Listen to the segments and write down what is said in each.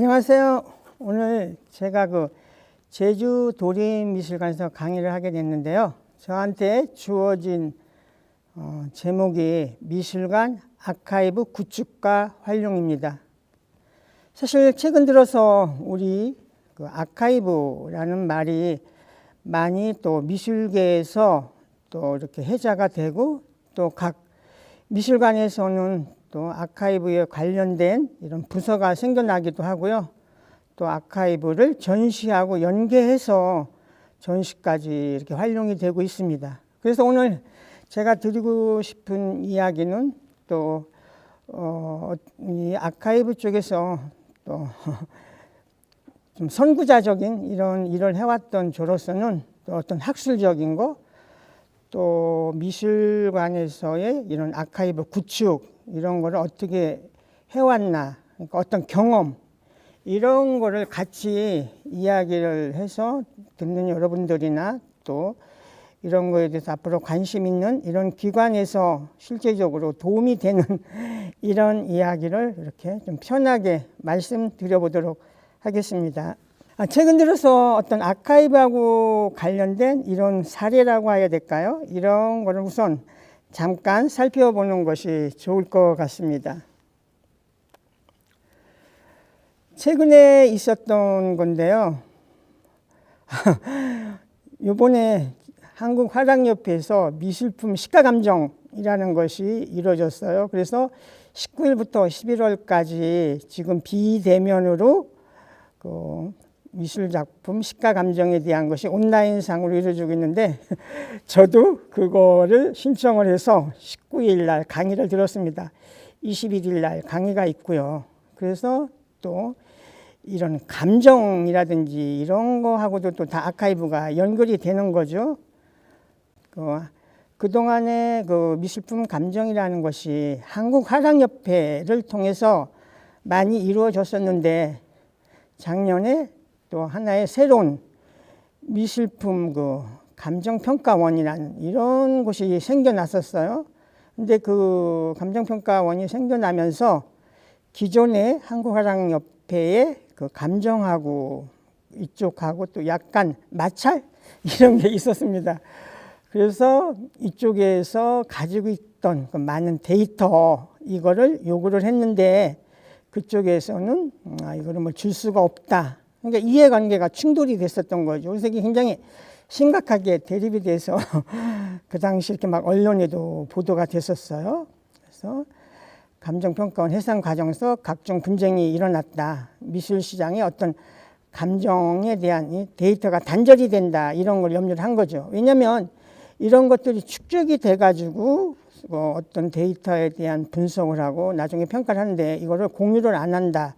안녕하세요. 오늘 제가 제주 도립미술관에서 강의를 하게 됐는데요. 저한테 주어진 제목이 미술관 아카이브 구축과 활용입니다. 사실 최근 들어서 우리 아카이브라는 말이 많이 또 미술계에서 또 이렇게 회자가 되고, 또 각 미술관에서는 또 아카이브에 관련된 이런 부서가 생겨나기도 하고요. 또 아카이브를 전시하고 연계해서 전시까지 이렇게 활용이 되고 있습니다. 그래서 오늘 제가 드리고 싶은 이야기는 또 이 아카이브 쪽에서 또 좀 선구자적인 이런 일을 해왔던 저로서는 또 어떤 학술적인 거, 또 미술관에서의 이런 아카이브 구축 이런 거를 어떻게 해왔나, 그러니까 어떤 경험 이런 거를 같이 이야기를 해서 듣는 여러분들이나 또 이런 거에 대해서 앞으로 관심 있는 이런 기관에서 실제적으로 도움이 되는 이런 이야기를 이렇게 좀 편하게 말씀드려 보도록 하겠습니다. 최근 들어서 어떤 아카이브하고 관련된 이런 사례라고 해야 될까요? 이런 거를 우선 잠깐 살펴보는 것이 좋을 것 같습니다. 최근에 있었던 건데요. 이번에 한국화랑협회에서 미술품 시가감정이라는 것이 이루어졌어요. 그래서 19일부터 11월까지 지금 비대면으로 미술작품 시가감정에 대한 것이 온라인상으로 이루어지고 있는데, 저도 그거를 신청을 해서 19일 날 강의를 들었습니다. 21일 날 강의가 있고요. 그래서 또 이런 감정이라든지 이런 거하고도 또 다 아카이브가 연결이 되는 거죠. 그동안에 미술품 감정이라는 것이 한국화랑협회를 통해서 많이 이루어졌었는데, 작년에 또 하나의 새로운 미술품 감정평가원이라는 이런 곳이 생겨났었어요. 근데 그 감정평가원이 생겨나면서 기존의 한국화랑협회의 감정하고 이쪽하고 또 약간 마찰 이런 게 있었습니다. 그래서 이쪽에서 가지고 있던 많은 데이터 이거를 요구를 했는데, 그쪽에서는 이거를 줄 수가 없다. 그러니까 이해관계가 충돌이 됐었던 거죠. 그래서 이게 굉장히 심각하게 대립이 돼서 그 당시 이렇게 막 언론에도 보도가 됐었어요. 그래서 감정평가원 해산 과정에서 각종 분쟁이 일어났다. 미술시장의 어떤 감정에 대한 이 데이터가 단절이 된다. 이런 걸 염려를 한 거죠. 왜냐하면 이런 것들이 축적이 돼가지고 어떤 데이터에 대한 분석을 하고 나중에 평가를 하는데 이거를 공유를 안 한다.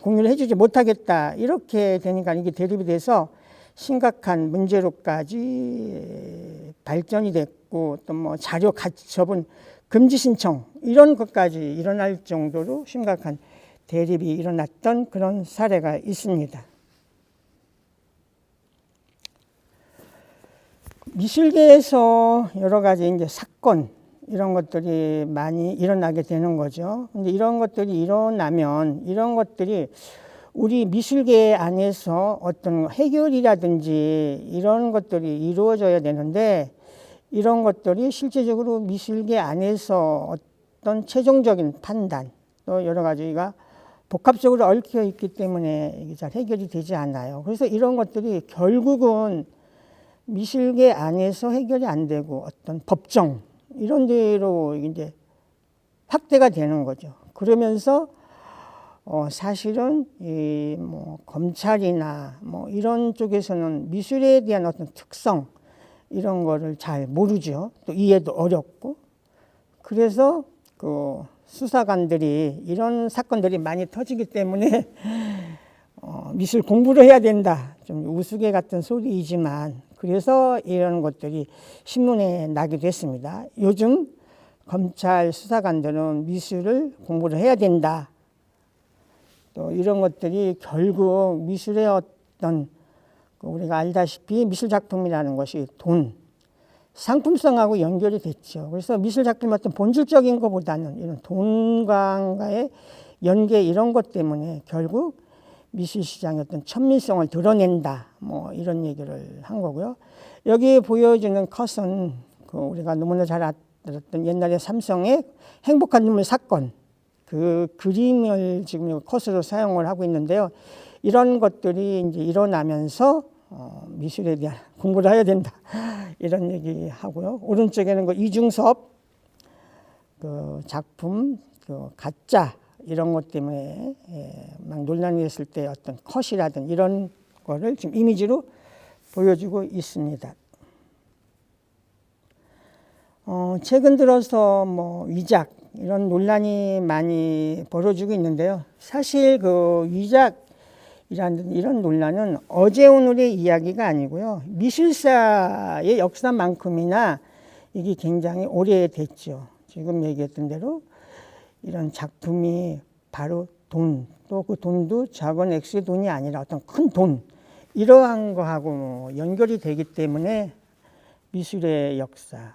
공유를 해주지 못하겠다. 이렇게 되니까 이게 대립이 돼서 심각한 문제로까지 발전이 됐고, 또 자료 가처분 금지 신청 이런 것까지 일어날 정도로 심각한 대립이 일어났던 그런 사례가 있습니다. 미술계에서 여러 가지 이제 사건 이런 것들이 많이 일어나게 되는 거죠. 근데 이런 것들이 일어나면 이런 것들이 우리 미술계 안에서 어떤 해결이라든지 이런 것들이 이루어져야 되는데, 이런 것들이 실제적으로 미술계 안에서 어떤 최종적인 판단 또 여러 가지가 복합적으로 얽혀 있기 때문에 이게 잘 해결이 되지 않아요. 그래서 이런 것들이 결국은 미술계 안에서 해결이 안 되고 어떤 법정 이런 데로 이제 확대가 되는 거죠. 그러면서 사실은 검찰이나 이런 쪽에서는 미술에 대한 어떤 특성 이런 거를 잘 모르죠. 또 이해도 어렵고. 그래서 수사관들이 이런 사건들이 많이 터지기 때문에 미술 공부를 해야 된다. 좀 우스개 같은 소리이지만 그래서 이런 것들이 신문에 나기도 했습니다. 요즘 검찰 수사관들은 미술을 공부를 해야 된다. 또 이런 것들이 결국 미술의 어떤 우리가 알다시피 미술작품이라는 것이 돈, 상품성하고 연결이 됐죠. 그래서 미술작품의 어떤 본질적인 것보다는 이런 돈과의 연계 이런 것 때문에 결국 미술시장의 어떤 천민성을 드러낸다. 뭐 이런 얘기를 한 거고요. 여기 보여지는 컷은 그 우리가 너무나 잘 알았던 옛날에 삼성의 행복한 눈물 사건 그 그림을 지금 컷으로 사용을 하고 있는데요. 이런 것들이 이제 일어나면서 미술에 대한 공부를 해야 된다. 이런 얘기 하고요. 오른쪽에는 그 이중섭 그 작품 그 가짜 이런 것 때문에 막 논란이 됐을 때 어떤 컷이라든 이런 거를 지금 이미지로 보여주고 있습니다. 최근 들어서 뭐 위작 이런 논란이 많이 벌어지고 있는데요. 사실 그 위작이라는 이런 논란은 어제 오늘의 이야기가 아니고요. 미술사의 역사만큼이나 이게 굉장히 오래됐죠. 지금 얘기했던 대로 이런 작품이 바로 돈, 또 그 돈도 작은 액수의 돈이 아니라 어떤 큰 돈, 이러한 거하고 연결이 되기 때문에 미술의 역사,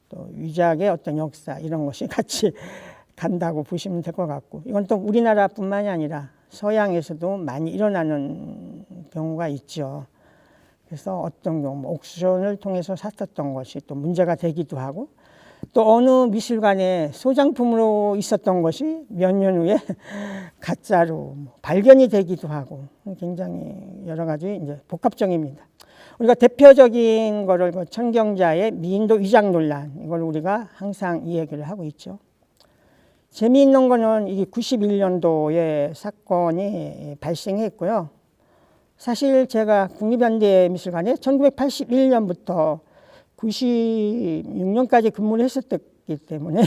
또 위작의 어떤 역사 이런 것이 같이 간다고 보시면 될 것 같고, 이건 또 우리나라뿐만이 아니라 서양에서도 많이 일어나는 경우가 있죠. 그래서 어떤 경우 옥션을 통해서 샀었던 것이 또 문제가 되기도 하고, 또 어느 미술관에 소장품으로 있었던 것이 몇 년 후에 가짜로 발견이 되기도 하고, 굉장히 여러 가지 이제 복합적입니다. 우리가 대표적인 거를 천경자의 미인도 위작 논란, 이걸 우리가 항상 이 얘기를 하고 있죠. 재미있는 거는 이게 91년도에 사건이 발생했고요. 사실 제가 국립현대미술관에 1981년부터 96년까지 근무를 했었기 때문에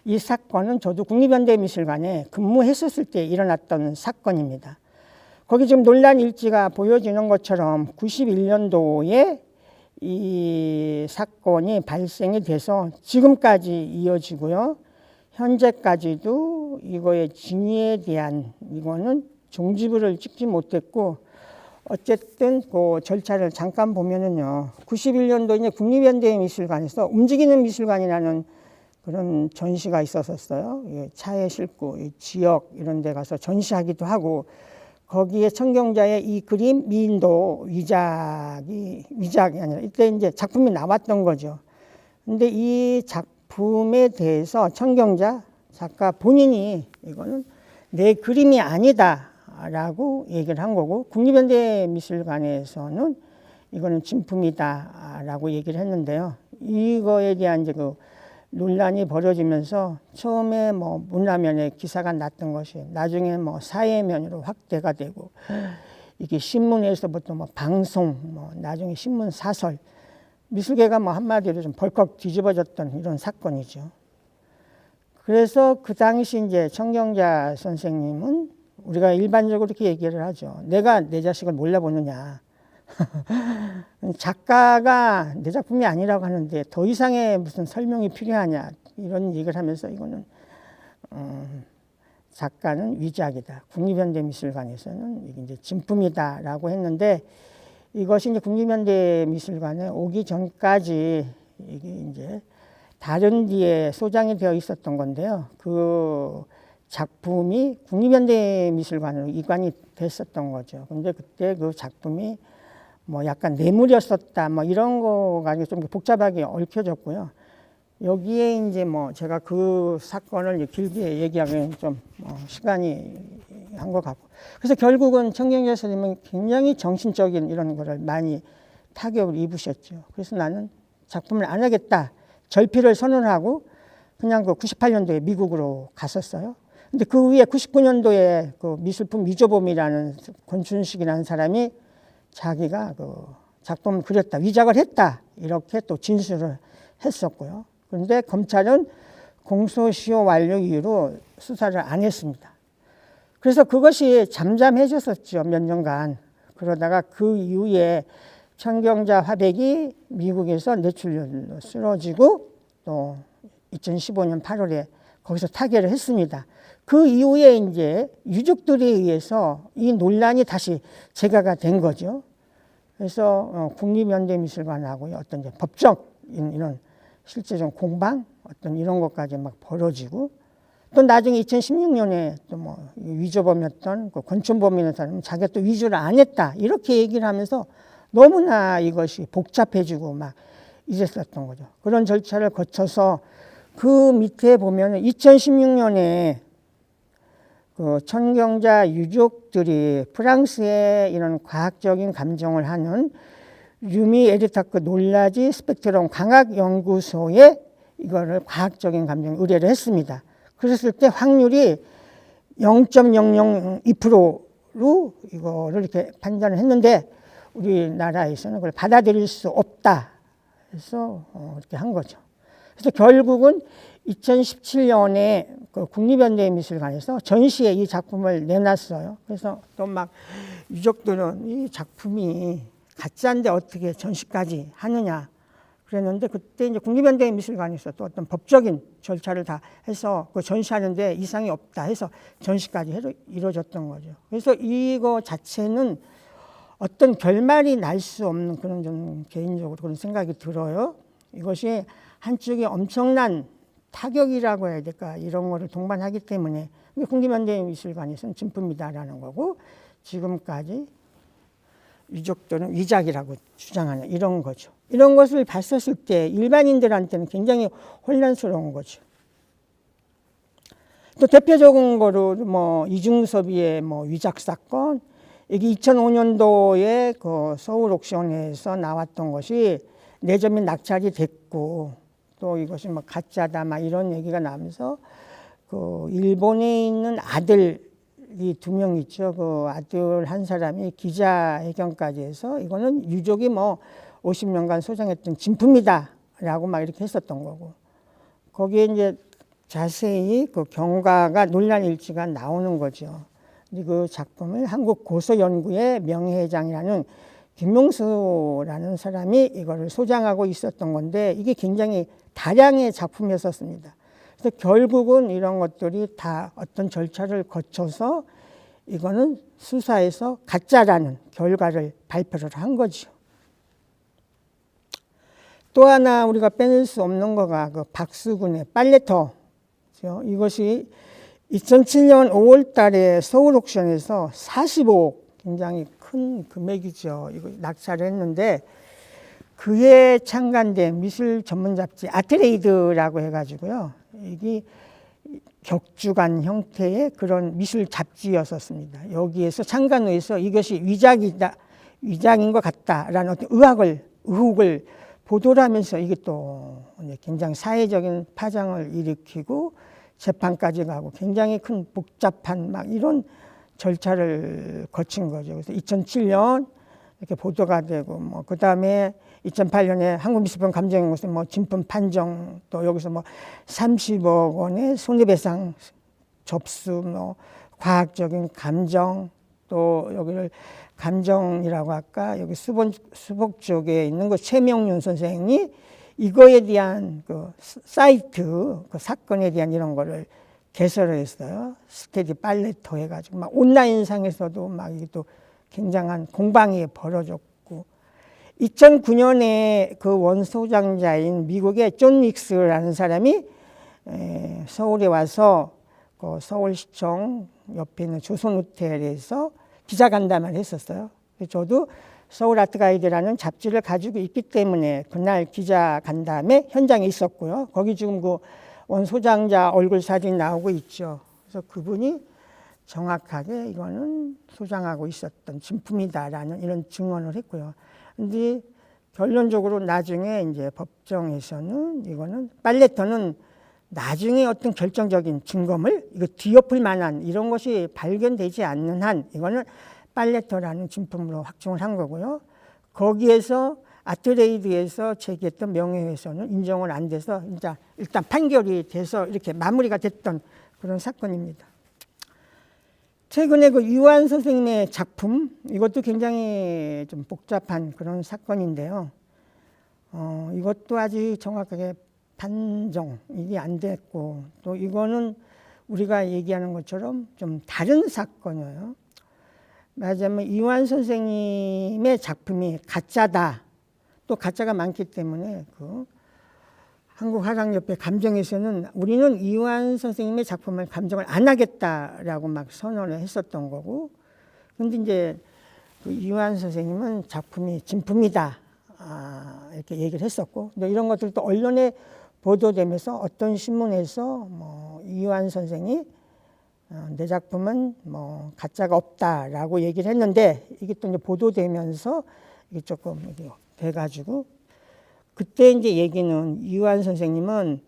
이 사건은 저도 국립현대미술관에 근무했었을 때 일어났던 사건입니다. 거기 지금 논란 일지가 보여지는 것처럼 91년도에 이 사건이 발생이 돼서 지금까지 이어지고요. 현재까지도 이거의 진위에 대한 이거는 종지부를 찍지 못했고, 어쨌든 그 절차를 잠깐 보면은요, 91년도 이제 국립현대미술관에서 움직이는 미술관이라는 그런 전시가 있었어요. 차에 싣고 지역 이런 데 가서 전시하기도 하고, 거기에 천경자의 이 그림 미인도 위작이 아니라 이때 이제 작품이 나왔던 거죠. 근데 이 작품에 대해서 천경자 작가 본인이 이거는 내 그림이 아니다라고 얘기를 한 거고, 국립현대미술관에서는 이거는 진품이다라고 얘기를 했는데요. 이거에 대한 이제 그 논란이 벌어지면서 처음에 뭐 문화면에 기사가 났던 것이 나중에 뭐 사회면으로 확대가 되고, 이게 신문에서부터 뭐 방송, 뭐 나중에 신문 사설, 미술계가 뭐 한마디로 좀 벌컥 뒤집어졌던 이런 사건이죠. 그래서 그 당시 이제 천경자 선생님은 우리가 일반적으로 이렇게 얘기를 하죠. 내가 내 자식을 몰라보느냐. 작가가 내 작품이 아니라고 하는데 더 이상의 무슨 설명이 필요하냐, 이런 얘기를 하면서 이거는 작가는 위작이다. 국립현대미술관에서는 이게 이제 진품이다라고 했는데, 이것이 이제 국립현대미술관에 오기 전까지 이게 이제 다른 뒤에 소장이 되어 있었던 건데요. 그 작품이 국립현대미술관으로 이관이 됐었던 거죠. 근데 그때 그 작품이 뭐 약간 뇌물이었었다, 뭐 이런 거가 좀 복잡하게 얽혀졌고요. 여기에 이제 뭐 제가 그 사건을 길게 얘기하기는 좀 시간이 한 것 같고, 그래서 결국은 천경자 선생님은 굉장히 정신적인 이런 거를 많이 타격을 입으셨죠. 그래서 나는 작품을 안 하겠다, 절필을 선언하고 그냥 그 98년도에 미국으로 갔었어요. 근데 그 후에 99년도에 그 미술품 위조범이라는 권춘식이라는 사람이 자기가 그 작품을 그렸다, 위작을 했다, 이렇게 또 진술을 했었고요. 그런데 검찰은 공소시효 완료 이후로 수사를 안 했습니다. 그래서 그것이 잠잠해졌었죠, 몇 년간. 그러다가 그 이후에 천경자 화백이 미국에서 뇌출혈로 쓰러지고, 또 2015년 8월에 거기서 타계를 했습니다. 그 이후에 이제 유족들에 의해서 이 논란이 다시 재가가 된 거죠. 그래서 국립현대미술관하고의 어떤 이제 법적인 이런 실제적 공방, 어떤 이런 것까지 막 벌어지고, 또 나중에 2016년에 또 뭐 위조범이었던 그 권춘범이라는 사람은 자기가 또 위조를 안 했다 이렇게 얘기를 하면서 너무나 이것이 복잡해지고 막 이랬었던 거죠. 그런 절차를 거쳐서 그 밑에 보면 2016년에 그 천경자 유족들이 프랑스의 이런 과학적인 감정을 하는 류미 에르타크 놀라지 스펙트럼 광학연구소에 이거를 과학적인 감정 의뢰를 했습니다. 그랬을 때 확률이 0.002%로 이거를 이렇게 판단을 했는데 우리나라에서는 그걸 받아들일 수 없다 해서 이렇게 한 거죠. 그래서 결국은 2017년에 그 국립현대미술관에서 전시에 이 작품을 내놨어요. 그래서 또 막 유족들은 이 작품이 가짜인데 어떻게 전시까지 하느냐 그랬는데 그때 이제 국립현대미술관에서 또 어떤 법적인 절차를 다 해서 그 전시하는데 이상이 없다 해서 전시까지 이루어졌던 거죠. 그래서 이거 자체는 어떤 결말이 날 수 없는 그런 좀 개인적으로 그런 생각이 들어요. 이것이 한쪽에 엄청난 타격이라고 해야 될까 이런 거를 동반하기 때문에 국립현대미술관에서는 진품이다라는 거고 지금까지 유족들은 위작이라고 주장하는 이런 거죠. 이런 것을 봤었을 때 일반인들한테는 굉장히 혼란스러운 거죠. 또 대표적인 거로 뭐 이중섭이의 뭐 위작 사건, 이게 2005년도에 그 서울 옥션에서 나왔던 것이 내점이 낙찰이 됐고 또 이것이 뭐 가짜다 막 이런 얘기가 나면서 그 일본에 있는 아들이 2명 있죠. 그 아들 한 사람이 기자회견까지 해서 이거는 유족이 뭐 50년간 소장했던 진품이다라고 막 이렇게 했었던 거고 거기에 이제 자세히 그 경과가 논란 일지가 나오는 거죠. 그 작품을 한국고서연구회 명예회장이라는 김명수라는 사람이 이거를 소장하고 있었던 건데 이게 굉장히 다량의 작품이었습니다. 그래서 결국은 이런 것들이 다 어떤 절차를 거쳐서 이거는 수사에서 가짜라는 결과를 발표를 한 거죠. 또 하나 우리가 빼낼 수 없는 거가 그 박수근의 빨래터. 이것이 2007년 5월 달에 서울 옥션에서 45억, 굉장히 큰 금액이죠. 이거 낙찰을 했는데 그에 창간된 미술 전문 잡지 아트레이드라고 해가지고요. 이게 격주간 형태의 그런 미술 잡지였었습니다. 여기에서 창간호에서 이것이 위작인 것 같다라는 어떤 의혹을 보도를 하면서 이게 또 굉장히 사회적인 파장을 일으키고 재판까지 가고 굉장히 큰 복잡한 막 이런 절차를 거친 거죠. 그래서 2007년 이렇게 보도가 되고 뭐 그다음에 2008년에 한국미술품 감정연구소 뭐 진품 판정 또 여기서 뭐 30억 원의 손해배상 접수 뭐 과학적인 감정 또 여기를 감정이라고 할까 여기 수복 쪽에 있는 그 최명윤 선생이 이거에 대한 그 사이트 그 사건에 대한 이런 거를 개설을 했어요. 스테디 빨래터 해가지고 막 온라인상에서도 막 이게 또 굉장한 공방이 벌어졌고 2009년에 그 원소장자인 미국의 존 닉스라는 사람이 서울에 와서 그 서울시청 옆에 있는 조선호텔에서 기자간담회를 했었어요. 저도 서울아트가이드라는 잡지를 가지고 있기 때문에 그날 기자간담회 현장에 있었고요. 거기 지금 그 원소장자 얼굴 사진이 나오고 있죠. 그래서 그분이 정확하게 이거는 소장하고 있었던 진품이다라는 이런 증언을 했고요. 근데 결론적으로 나중에 이제 법정에서는 이거는 빨래터는 나중에 어떤 결정적인 증거물 이거 뒤엎을 만한 이런 것이 발견되지 않는 한 이거는 빨래터라는 진품으로 확정을 한 거고요. 거기에서 아트레이드에서 제기했던 명예훼손은 인정을 안 돼서 일단 판결이 돼서 이렇게 마무리가 됐던 그런 사건입니다. 최근에 그 유한 선생님의 작품 이것도 굉장히 좀 복잡한 그런 사건인데요. 이것도 아직 정확하게 판정 이게 안 됐고 또 이거는 우리가 얘기하는 것처럼 좀 다른 사건이에요. 말하자면 이완 선생님의 작품이 가짜다. 또 가짜가 많기 때문에 그 한국화랑협회 감정에서는 우리는 이완 선생님의 작품을 감정을 안 하겠다라고 막 선언을 했었던 거고, 근데 이제 그 이완 선생님은 작품이 진품이다 이렇게 얘기를 했었고, 이런 것들도 언론에 보도되면서 어떤 신문에서 뭐 이완 선생이 내 작품은 뭐 가짜가 없다라고 얘기를 했는데, 이게 또 이제 보도되면서 이게 조금 이게 돼가지고, 그때 이제 얘기는 이완 선생님은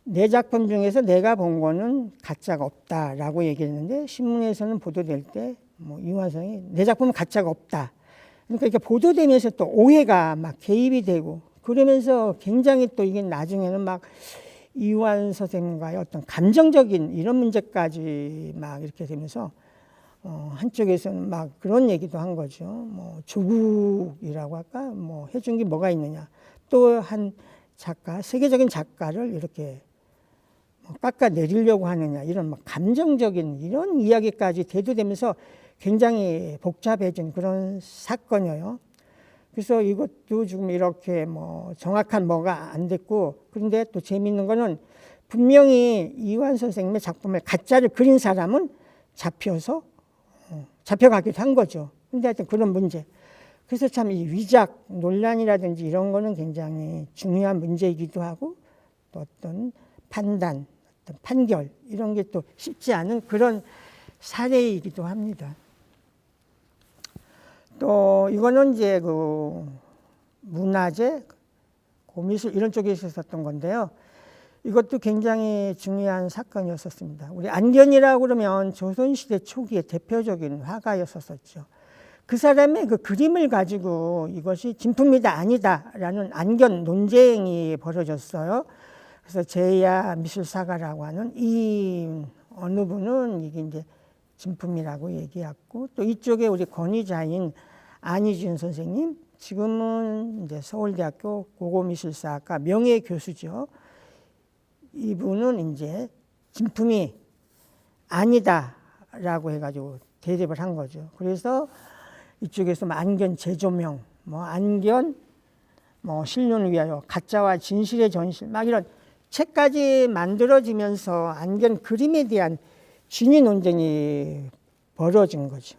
내 작품 중에서 내가 본 거는 가짜가 없다라고 얘기를 했는데, 신문에서는 보도될 때 뭐 이완 선생이 내 작품은 가짜가 없다. 그러니까 이렇게 보도되면서 또 오해가 막 개입이 되고, 그러면서 굉장히 또 이게 나중에는 막 이완 선생님과의 어떤 감정적인 이런 문제까지 막 이렇게 되면서 한쪽에서는 막 그런 얘기도 한 거죠. 뭐 조국이라고 할까? 뭐 해준 게 뭐가 있느냐. 또 한 작가, 세계적인 작가를 이렇게 깎아내리려고 하느냐. 이런 막 감정적인 이런 이야기까지 대두되면서 굉장히 복잡해진 그런 사건이에요. 그래서 이것도 지금 이렇게 뭐 정확한 뭐가 안 됐고, 그런데 또 재미있는 거는 분명히 이완 선생님의 작품을 가짜를 그린 사람은 잡혀가기도 한 거죠. 근데 하여튼 그런 문제. 그래서 참 이 위작 논란이라든지 이런 거는 굉장히 중요한 문제이기도 하고, 또 어떤 판단, 어떤 판결 이런 게 또 쉽지 않은 그런 사례이기도 합니다. 또 이거는 이제 그 문화재, 고미술 이런 쪽에 있었던 건데요. 이것도 굉장히 중요한 사건이었었습니다. 우리 안견이라고 그러면 조선시대 초기에 대표적인 화가였었죠. 그 사람의 그 그림을 가지고 이것이 진품이다 아니다라는 안견 논쟁이 벌어졌어요. 그래서 제야 미술사가라고 하는 이 어느 분은 이게 이제 진품이라고 얘기했고, 또 이쪽에 우리 권위자인 안희준 선생님, 지금은 이제 서울대학교 고고미술사학과 명예교수죠. 이분은 이제 진품이 아니다라고 해가지고 대립을 한 거죠. 그래서 이쪽에서 뭐 안견 재조명, 뭐 안견, 뭐 실론을 위하여, 가짜와 진실의 전실, 막 이런 책까지 만들어지면서 안견 그림에 대한 진위 논쟁이 벌어진 거죠.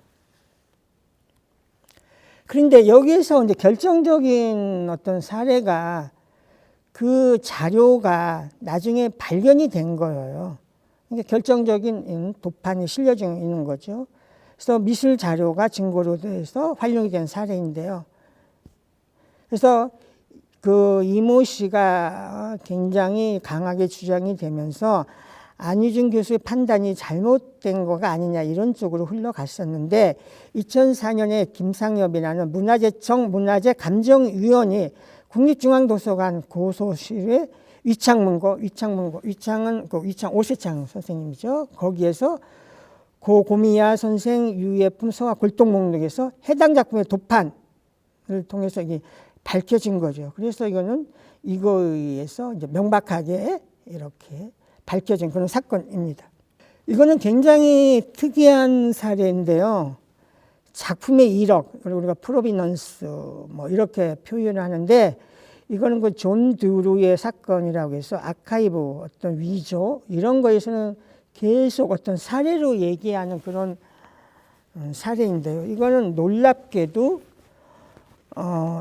그런데 여기에서 이제 결정적인 어떤 사례가 그 자료가 나중에 발견이 된 거예요. 그러니까 결정적인 도판이 실려져 있는 거죠. 그래서 미술 자료가 증거로 돼서 활용이 된 사례인데요. 그래서 그 이모 씨가 굉장히 강하게 주장이 되면서 안희준 교수의 판단이 잘못된 거가 아니냐 이런 쪽으로 흘러갔었는데, 2004년에 김상엽이라는 문화재청 문화재감정위원이 국립중앙도서관 고소실에 위창은 그 위창 오세창 선생님이죠. 거기에서 고미야 선생 유예품 서화 골동 목록에서 해당 작품의 도판을 통해서 이게 밝혀진 거죠. 그래서 이거는 이거에 의해서 이제 명백하게 이렇게 밝혀진 그런 사건입니다. 이거는 굉장히 특이한 사례인데요. 작품의 1억, 그리고 우리가 프로비넌스 뭐 이렇게 표현을 하는데, 이거는 그 존 드루의 사건이라고 해서 아카이브 어떤 위조 이런 거에서는 계속 어떤 사례로 얘기하는 그런 사례인데요. 이거는 놀랍게도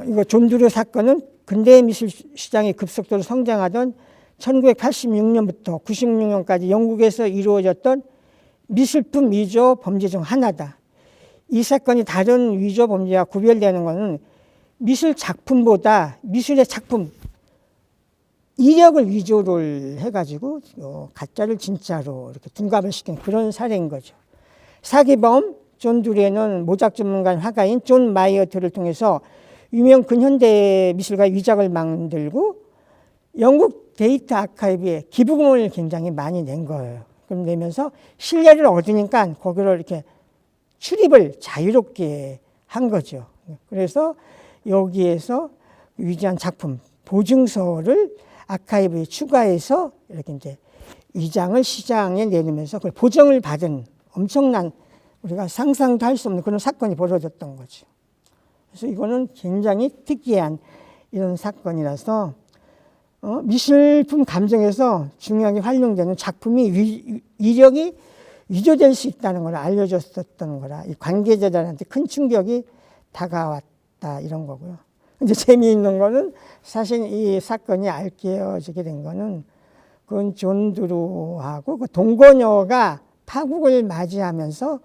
이거 존 드루 사건은 근대 미술 시장이 급속도로 성장하던 1986년부터 96년까지 영국에서 이루어졌던 미술품 위조 범죄 중 하나다. 이 사건이 다른 위조 범죄와 구별되는 것은 미술 작품보다 미술의 작품 이력을 위조를 해가지고 가짜를 진짜로 이렇게 둔갑을 시킨 그런 사례인 거죠. 사기범 존 두레는 모작 전문가 화가인 존 마이어트를 통해서 유명 근현대 미술가 위작을 만들고 영국 데이터 아카이브에 기부금을 굉장히 많이 낸 거예요. 그럼 내면서 신뢰를 얻으니까 거기로 이렇게 출입을 자유롭게 한 거죠. 그래서 여기에서 위조한 작품 보증서를 아카이브에 추가해서 이렇게 이제 위장을 시장에 내놓으면서 그걸 보정을 받은 엄청난 우리가 상상도 할 수 없는 그런 사건이 벌어졌던 거죠. 그래서 이거는 굉장히 특이한 이런 사건이라서 미술품 감정에서 중요하게 활용되는 작품이 위력이 위조될 수 있다는 걸 알려줬었던 거라 이 관계자들한테 큰 충격이 다가왔다 이런 거고요. 근데 재미있는 거는 사실 이 사건이 알려지게 된 거는 그건 존 드루하고 그 동거녀가 파국을 맞이하면서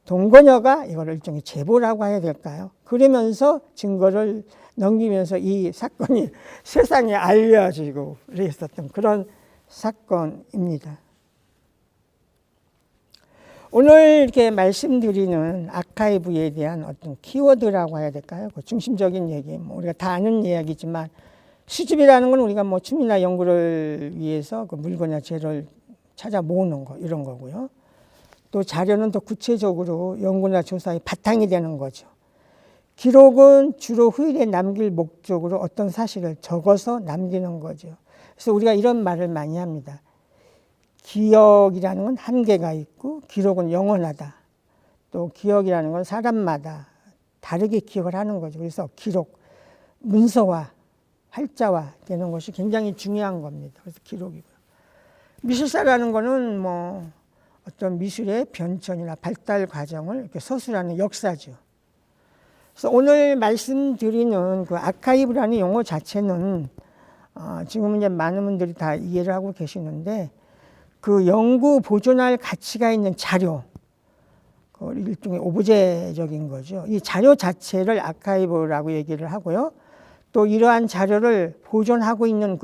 동거녀가 이거를 일종의 제보라고 해야 될까요? 그러면서 증거를 넘기면서 이 사건이 세상에 알려지고 그랬었던 그런 사건입니다. 오늘 이렇게 말씀드리는 아카이브에 대한 어떤 키워드라고 해야 될까요? 그 중심적인 얘기, 우리가 다 아는 이야기지만 수집이라는 건 우리가 취미나 연구를 위해서 그 물건이나 재료를 찾아 모으는 거 이런 거고요. 또 자료는 더 구체적으로 연구나 조사의 바탕이 되는 거죠. 기록은 주로 후일에 남길 목적으로 어떤 사실을 적어서 남기는 거죠. 그래서 우리가 이런 말을 많이 합니다. 기억이라는 건 한계가 있고 기록은 영원하다. 또 기억이라는 건 사람마다 다르게 기억을 하는 거죠. 그래서 기록, 문서화, 활자화 되는 것이 굉장히 중요한 겁니다. 그래서 기록이고요. 미술사라는 거는 어떤 미술의 변천이나 발달 과정을 이렇게 서술하는 역사죠. 그래서 오늘 말씀드리는 그 아카이브라는 용어 자체는 지금 이제 많은 분들이 다 이해를 하고 계시는데 그 연구 보존할 가치가 있는 자료, 그 일종의 오브제적인 거죠. 이 자료 자체를 아카이브라고 얘기를 하고요. 또 이러한 자료를 보존하고 있는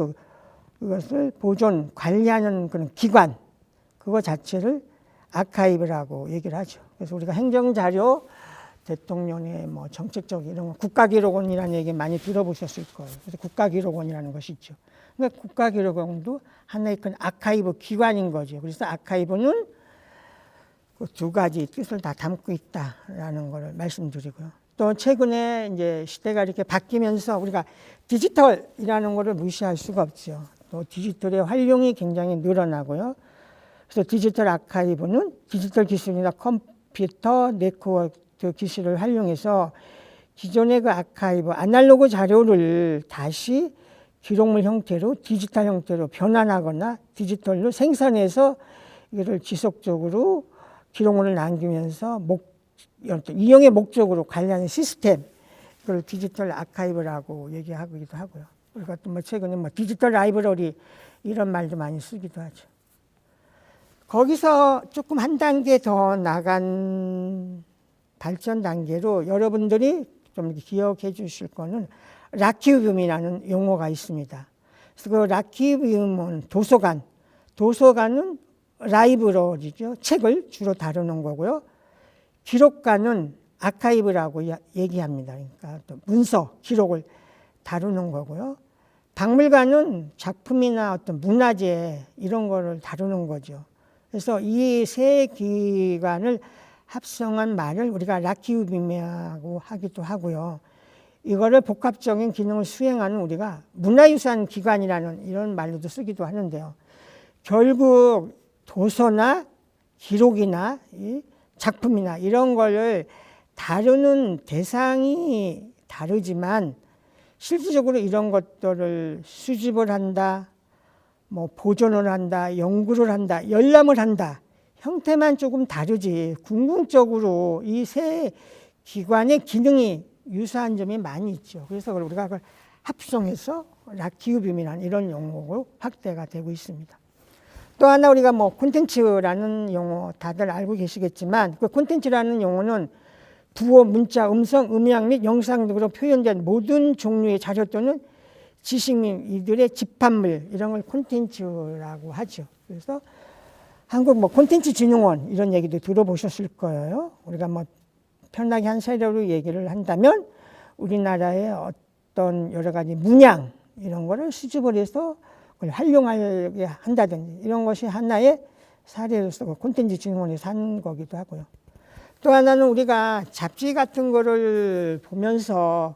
그것을 보존, 관리하는 그런 기관, 그거 자체를 아카이브라고 얘기를 하죠. 그래서 우리가 행정자료, 대통령의 정책적 이런 거, 국가기록원이라는 얘기 많이 들어보셨을 거예요. 그래서 국가기록원이라는 것이 있죠. 그러니까 국가기록원도 하나의 큰 아카이브 기관인 거죠. 그래서 아카이브는 그 두 가지 뜻을 다 담고 있다라는 것을 말씀드리고요. 또 최근에 이제 시대가 이렇게 바뀌면서 우리가 디지털이라는 것을 무시할 수가 없죠. 또 디지털의 활용이 굉장히 늘어나고요. 그래서 디지털 아카이브는 디지털 기술이나 컴퓨터 네트워크 기술을 활용해서 기존의 그 아카이브, 아날로그 자료를 다시 기록물 형태로 디지털 형태로 변환하거나 디지털로 생산해서 이를 지속적으로 기록물을 남기면서 이용의 목적으로 관리하는 시스템, 그걸 디지털 아카이브라고 얘기하기도 하고요. 그리고 또 최근에 디지털 라이브러리 이런 말도 많이 쓰기도 하죠. 거기서 조금 한 단계 더 나간 발전 단계로 여러분들이 좀 기억해 주실 거는 라키비움이라는 용어가 있습니다. 그래서 그 라키비움은 도서관은 라이브러리죠. 책을 주로 다루는 거고요. 기록관은 아카이브라고 얘기합니다. 그러니까 또 문서, 기록을 다루는 거고요. 박물관은 작품이나 어떤 문화재 이런 거를 다루는 거죠. 그래서 이 세 기관을 합성한 말을 우리가 라키비움이라고 하기도 하고요. 이거를 복합적인 기능을 수행하는 우리가 문화유산 기관이라는 이런 말로도 쓰기도 하는데요. 결국 도서나 기록이나 작품이나 이런 거를 다루는 대상이 다르지만 실질적으로 이런 것들을 수집을 한다, 보존을 한다, 연구를 한다, 열람을 한다. 형태만 조금 다르지 궁극적으로 이 세 기관의 기능이 유사한 점이 많이 있죠. 그래서 우리가 그걸 합성해서 라키비움이라는 이런 용어로 확대가 되고 있습니다. 또 하나 우리가 콘텐츠라는 용어 다들 알고 계시겠지만 그 콘텐츠라는 용어는 부호, 문자, 음성, 음향 및 영상 등으로 표현된 모든 종류의 자료 또는 지식 및 이들의 집합물 이런 걸 콘텐츠라고 하죠. 그래서 한국 콘텐츠진흥원 이런 얘기도 들어보셨을 거예요. 우리가 편하게 한 세례로 얘기를 한다면 우리나라의 어떤 여러 가지 문양 이런 거를 수집을 해서 그걸 활용하게 한다든지 이런 것이 하나의 사례로서 콘텐츠진흥원에서 한 거기도 하고요. 또 하나는 우리가 잡지 같은 거를 보면서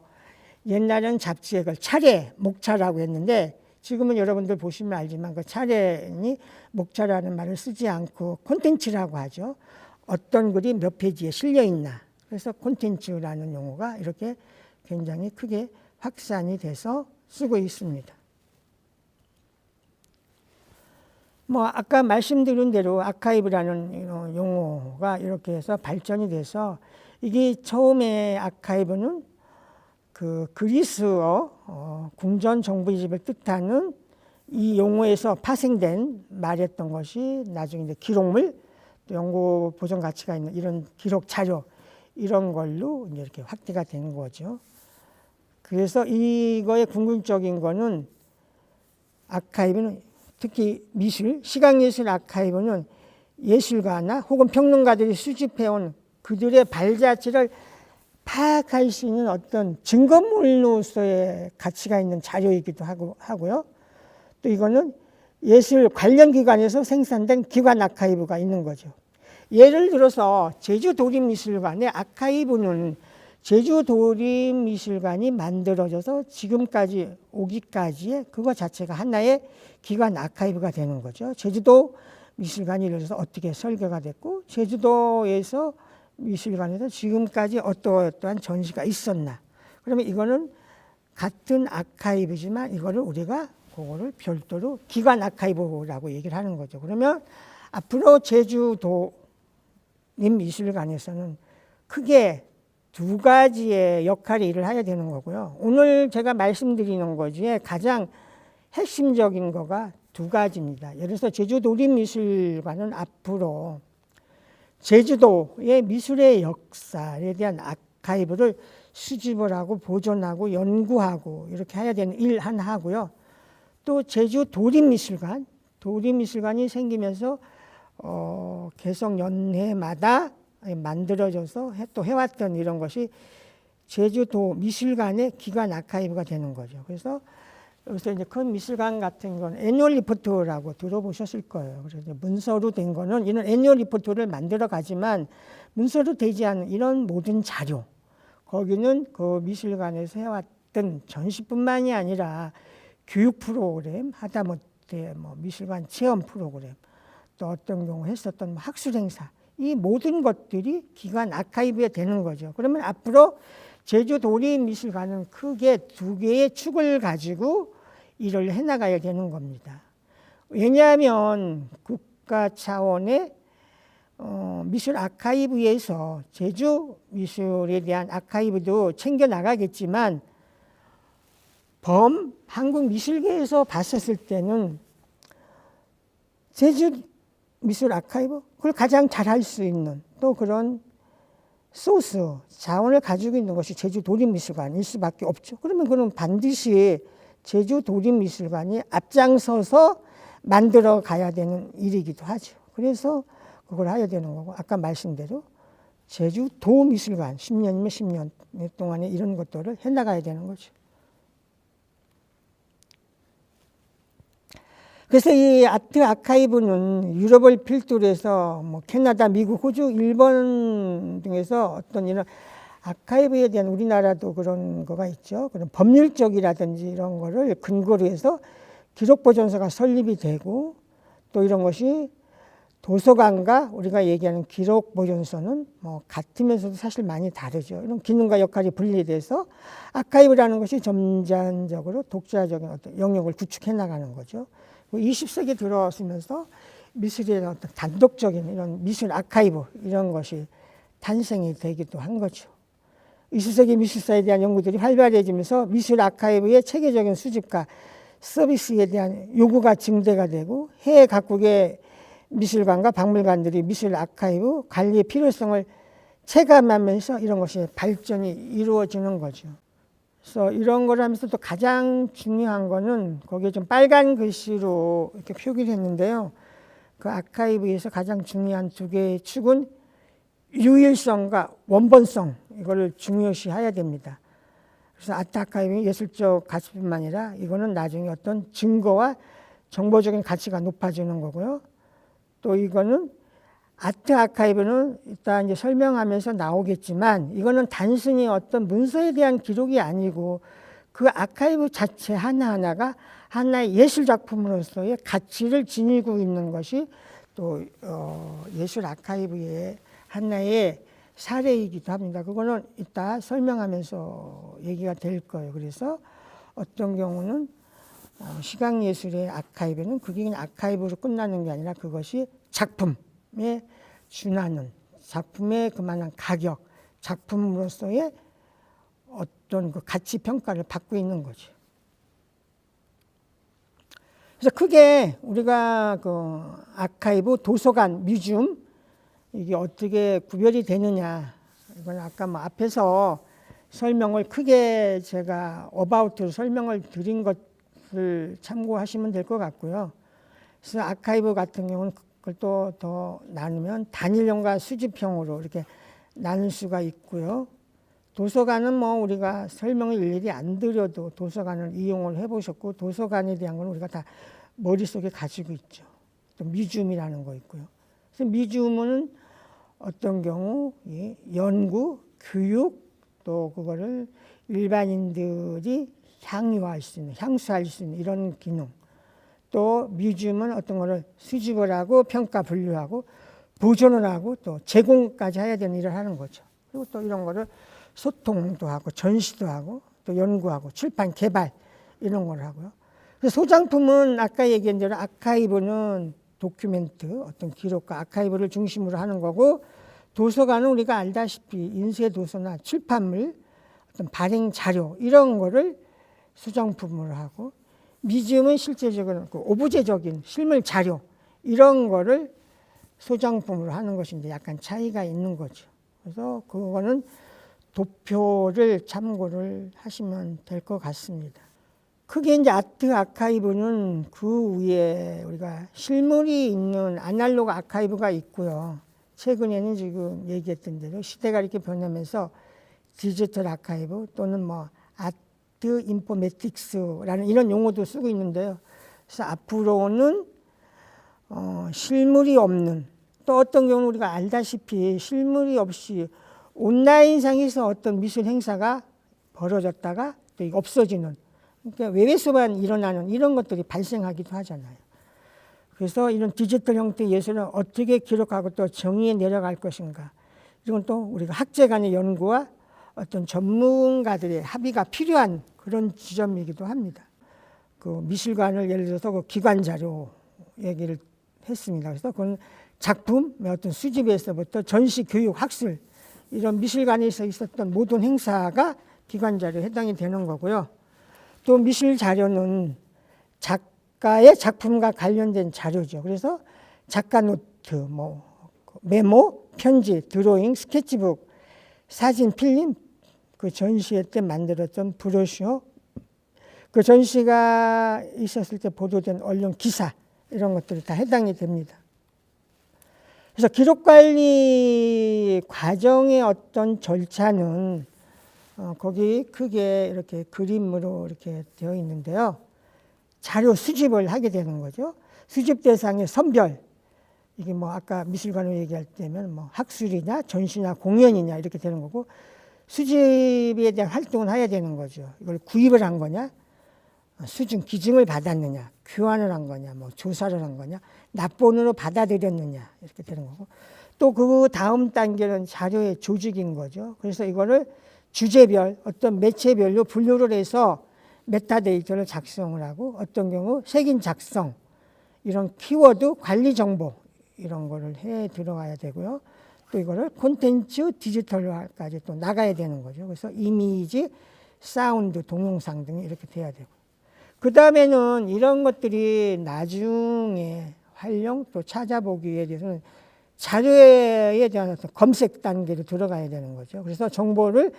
옛날에는 잡지에 그걸 차례, 목차라고 했는데 지금은 여러분들 보시면 알지만 그 차례니 목차라는 말을 쓰지 않고 콘텐츠라고 하죠. 어떤 글이 몇 페이지에 실려 있나. 그래서 콘텐츠라는 용어가 이렇게 굉장히 크게 확산이 돼서 쓰고 있습니다. 뭐 아까 말씀드린 대로 아카이브라는 용어가 이렇게 해서 발전이 돼서 이게 처음에 아카이브는 그 그리스어 궁전 정부의 집을 뜻하는 이 용어에서 파생된 말이었던 것이 나중에 이제 기록물, 또 연구 보존 가치가 있는 이런 기록 자료 이런 걸로 이제 이렇게 확대가 된 거죠. 그래서 이거의 궁극적인 거는 아카이브는 특히 미술, 시각예술 아카이브는 예술가나 혹은 평론가들이 수집해온 그들의 발자취를 파악할 수 있는 어떤 증거물로서의 가치가 있는 자료이기도 하고요. 또 이거는 예술 관련 기관에서 생산된 기관 아카이브가 있는 거죠. 예를 들어서 제주도립미술관의 아카이브는 제주도립미술관이 만들어져서 지금까지 오기까지의 그거 자체가 하나의 기관 아카이브가 되는 거죠. 제주도 미술관이 예를 들어서 어떻게 설계가 됐고 제주도에서 미술관에서 지금까지 어떠한 전시가 있었나. 그러면 이거는 같은 아카이브지만 이거를 우리가 그거를 별도로 기관 아카이브라고 얘기를 하는 거죠. 그러면 앞으로 제주도 미술관에서는 크게 두 가지의 역할의 일을 해야 되는 거고요. 오늘 제가 말씀드리는 것 중에 가장 핵심적인 거가 두 가지입니다. 예를 들어서 제주도립미술관은 앞으로 제주도의 미술의 역사에 대한 아카이브를 수집을 하고 보존하고 연구하고 이렇게 해야 되는 일 하나 하고요. 또 도립미술관이 생기면서 개성 연해마다 만들어져서 또 해왔던 이런 것이 제주도 미술관의 기관 아카이브가 되는 거죠. 그래서 여기서 이제 큰 미술관 같은 건 애뉴얼 리포트라고 들어보셨을 거예요. 그래서 이제 문서로 된 거는 이런 애뉴얼 리포트를 만들어 가지만 문서로 되지 않은 이런 모든 자료, 거기는 그 미술관에서 해왔던 전시뿐만이 아니라 교육 프로그램, 하다못해 뭐 미술관 체험 프로그램, 또 어떤 경우 했었던 학술 행사, 이 모든 것들이 기관 아카이브에 되는 거죠. 그러면 앞으로 제주도립미술관은 크게 두 개의 축을 가지고 일을 해나가야 되는 겁니다. 왜냐하면 국가 차원의 미술 아카이브에서 제주 미술에 대한 아카이브도 챙겨나가겠지만 한국 미술계에서 봤었을 때는 제주 미술 아카이브 그걸 가장 잘할 수 있는 또 그런 소스 자원을 가지고 있는 것이 제주도립미술관일 수밖에 없죠. 그러면 그는 반드시 제주도립미술관이 앞장서서 만들어 가야 되는 일이기도 하죠. 그래서 그걸 해야 되는 거고 아까 말씀대로 제주도미술관 10년이면 10년 동안에 이런 것들을 해나가야 되는 거죠. 그래서 이 아트 아카이브는 유럽을 필두로 해서 뭐 캐나다, 미국, 호주, 일본 등에서 어떤 이런 아카이브에 대한 우리나라도 그런 거가 있죠. 그런 법률적이라든지 이런 거를 근거로 해서 기록보존소가 설립이 되고 또 이런 것이 도서관과 우리가 얘기하는 기록보존소는 뭐 같으면서도 사실 많이 다르죠. 이런 기능과 역할이 분리돼서 아카이브라는 것이 점진적으로 독자적인 어떤 영역을 구축해 나가는 거죠. 20세기 들어서면서 미술의 어떤 단독적인 이런 미술 아카이브 이런 것이 탄생이 되기도 한 거죠. 20세기 미술사에 대한 연구들이 활발해지면서 미술 아카이브의 체계적인 수집과 서비스에 대한 요구가 증대가 되고 해외 각국의 미술관과 박물관들이 미술 아카이브 관리의 필요성을 체감하면서 이런 것이 발전이 이루어지는 거죠. 그래서 이런 걸 하면서 또 가장 중요한 거는 거기에 좀 빨간 글씨로 이렇게 표기를 했는데요. 그 아카이브에서 가장 중요한 두 개의 축은 유일성과 원본성 이거를 중요시해야 됩니다. 그래서 아트 아카이브는 예술적 가치뿐만 아니라 이거는 나중에 어떤 증거와 정보적인 가치가 높아지는 거고요. 또 이거는 아트 아카이브는 일단 이제 설명하면서 나오겠지만 이거는 단순히 어떤 문서에 대한 기록이 아니고 그 아카이브 자체 하나하나가 하나의 예술 작품으로서의 가치를 지니고 있는 것이 또 예술 아카이브의 하나의 사례이기도 합니다. 그거는 이따 설명하면서 얘기가 될 거예요. 그래서 어떤 경우는 시각예술의 아카이브는 그게 그냥 아카이브로 끝나는 게 아니라 그것이 작품에 준하는, 작품의 그만한 가격, 작품으로서의 어떤 그 가치 평가를 받고 있는 거죠. 그래서 크게 우리가 그 아카이브, 도서관, 뮤지엄 이게 어떻게 구별이 되느냐, 이건 아까 뭐 앞에서 설명을 크게 제가 어바웃으로 설명을 드린 것을 참고하시면 될 것 같고요. 그래서 아카이브 같은 경우는 그걸 또 더 나누면 단일형과 수집형으로 이렇게 나눌 수가 있고요. 도서관은 뭐 우리가 설명을 일일이 안 드려도 도서관을 이용을 해보셨고, 도서관에 대한 건 우리가 다 머릿속에 가지고 있죠. 또 뮤지엄이라는 거 있고요. 그래서 뮤지엄은 어떤 경우 연구, 교육, 또 그거를 일반인들이 향유할 수 있는, 향수할 수 있는 이런 기능. 또 뮤지엄은 어떤 거를 수집을 하고 평가 분류하고 보존을 하고 또 제공까지 해야 되는 일을 하는 거죠. 그리고 또 이런 거를 소통도 하고 전시도 하고 또 연구하고 출판 개발 이런 걸 하고요. 그래서 소장품은 아까 얘기한 대로 아카이브는 도큐멘트, 어떤 기록과 아카이브를 중심으로 하는 거고, 도서관은 우리가 알다시피 인쇄도서나 출판물, 어떤 발행 자료 이런 거를 소장품으로 하고, 뮤지엄은 실제적으로 그 오브제적인 실물 자료 이런 거를 소장품으로 하는 것인데 약간 차이가 있는 거죠. 그래서 그거는 도표를 참고를 하시면 될 것 같습니다. 크게 이제 아트 아카이브는 그 위에 우리가 실물이 있는 아날로그 아카이브가 있고요. 최근에는 지금 얘기했던 대로 시대가 이렇게 변하면서 디지털 아카이브 또는 뭐 아트 인포메틱스라는 이런 용어도 쓰고 있는데요. 그래서 앞으로는 실물이 없는, 또 어떤 경우는 우리가 알다시피 실물이 없이 온라인상에서 어떤 미술 행사가 벌어졌다가 또 없어지는, 그러니까 외회수만 일어나는 이런 것들이 발생하기도 하잖아요. 그래서 이런 디지털 형태의 예술을 어떻게 기록하고 또 정의해 내려갈 것인가, 이건 또 우리가 학제 간의 연구와 어떤 전문가들의 합의가 필요한 그런 지점이기도 합니다. 그 미술관을 예를 들어서 그 기관 자료 얘기를 했습니다. 그래서 그건 작품의 어떤 수집에서부터 전시, 교육, 학술 이런 미술관에서 있었던 모든 행사가 기관 자료에 해당이 되는 거고요. 또 미술 자료는 작가의 작품과 관련된 자료죠. 그래서 작가 노트, 뭐 메모, 편지, 드로잉, 스케치북, 사진, 필름, 그 전시회 때 만들었던 브로셔, 그 전시가 있었을 때 보도된 언론 기사 이런 것들이 다 해당이 됩니다. 그래서 기록관리 과정의 어떤 절차는 거기 크게 이렇게 그림으로 이렇게 되어 있는데요. 자료 수집을 하게 되는 거죠. 수집 대상의 선별, 이게 뭐 아까 미술관을 얘기할 때면 뭐 학술이냐 전시나 공연이냐 이렇게 되는 거고, 수집에 대한 활동을 해야 되는 거죠. 이걸 구입을 한 거냐, 수준 기증을 받았느냐, 교환을 한 거냐, 뭐 조사를 한 거냐, 납본으로 받아들였느냐 이렇게 되는 거고, 또 그 다음 단계는 자료의 조직인 거죠. 그래서 이거를 주제별, 어떤 매체별로 분류를 해서 메타데이터를 작성을 하고, 어떤 경우 색인 작성, 이런 키워드 관리 정보 이런 거를 해 들어가야 되고요. 또 이거를 콘텐츠 디지털화까지 또 나가야 되는 거죠. 그래서 이미지, 사운드, 동영상 등이 이렇게 돼야 되고, 그 다음에는 이런 것들이 나중에 활용 또 찾아보기에 대해서는 자료에 대한 어떤 검색 단계로 들어가야 되는 거죠. 그래서 정보를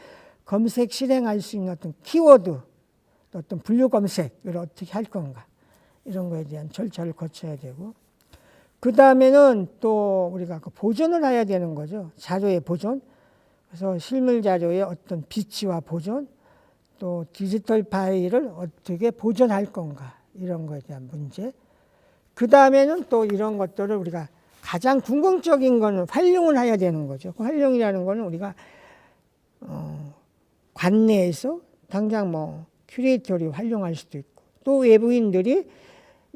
검색 실행할 수 있는 어떤 키워드, 어떤 분류 검색을 어떻게 할 건가, 이런 거에 대한 절차를 거쳐야 되고, 그 다음에는 또 우리가 보존을 해야 되는 거죠. 자료의 보존. 그래서 실물 자료의 어떤 비치와 보존, 또 디지털 파일을 어떻게 보존할 건가, 이런 거에 대한 문제. 그 다음에는 또 이런 것들을 우리가 가장 궁극적인 거는 활용을 해야 되는 거죠. 그 활용이라는 거는 우리가 관내에서 당장 뭐 큐레이터리 활용할 수도 있고, 또 외부인들이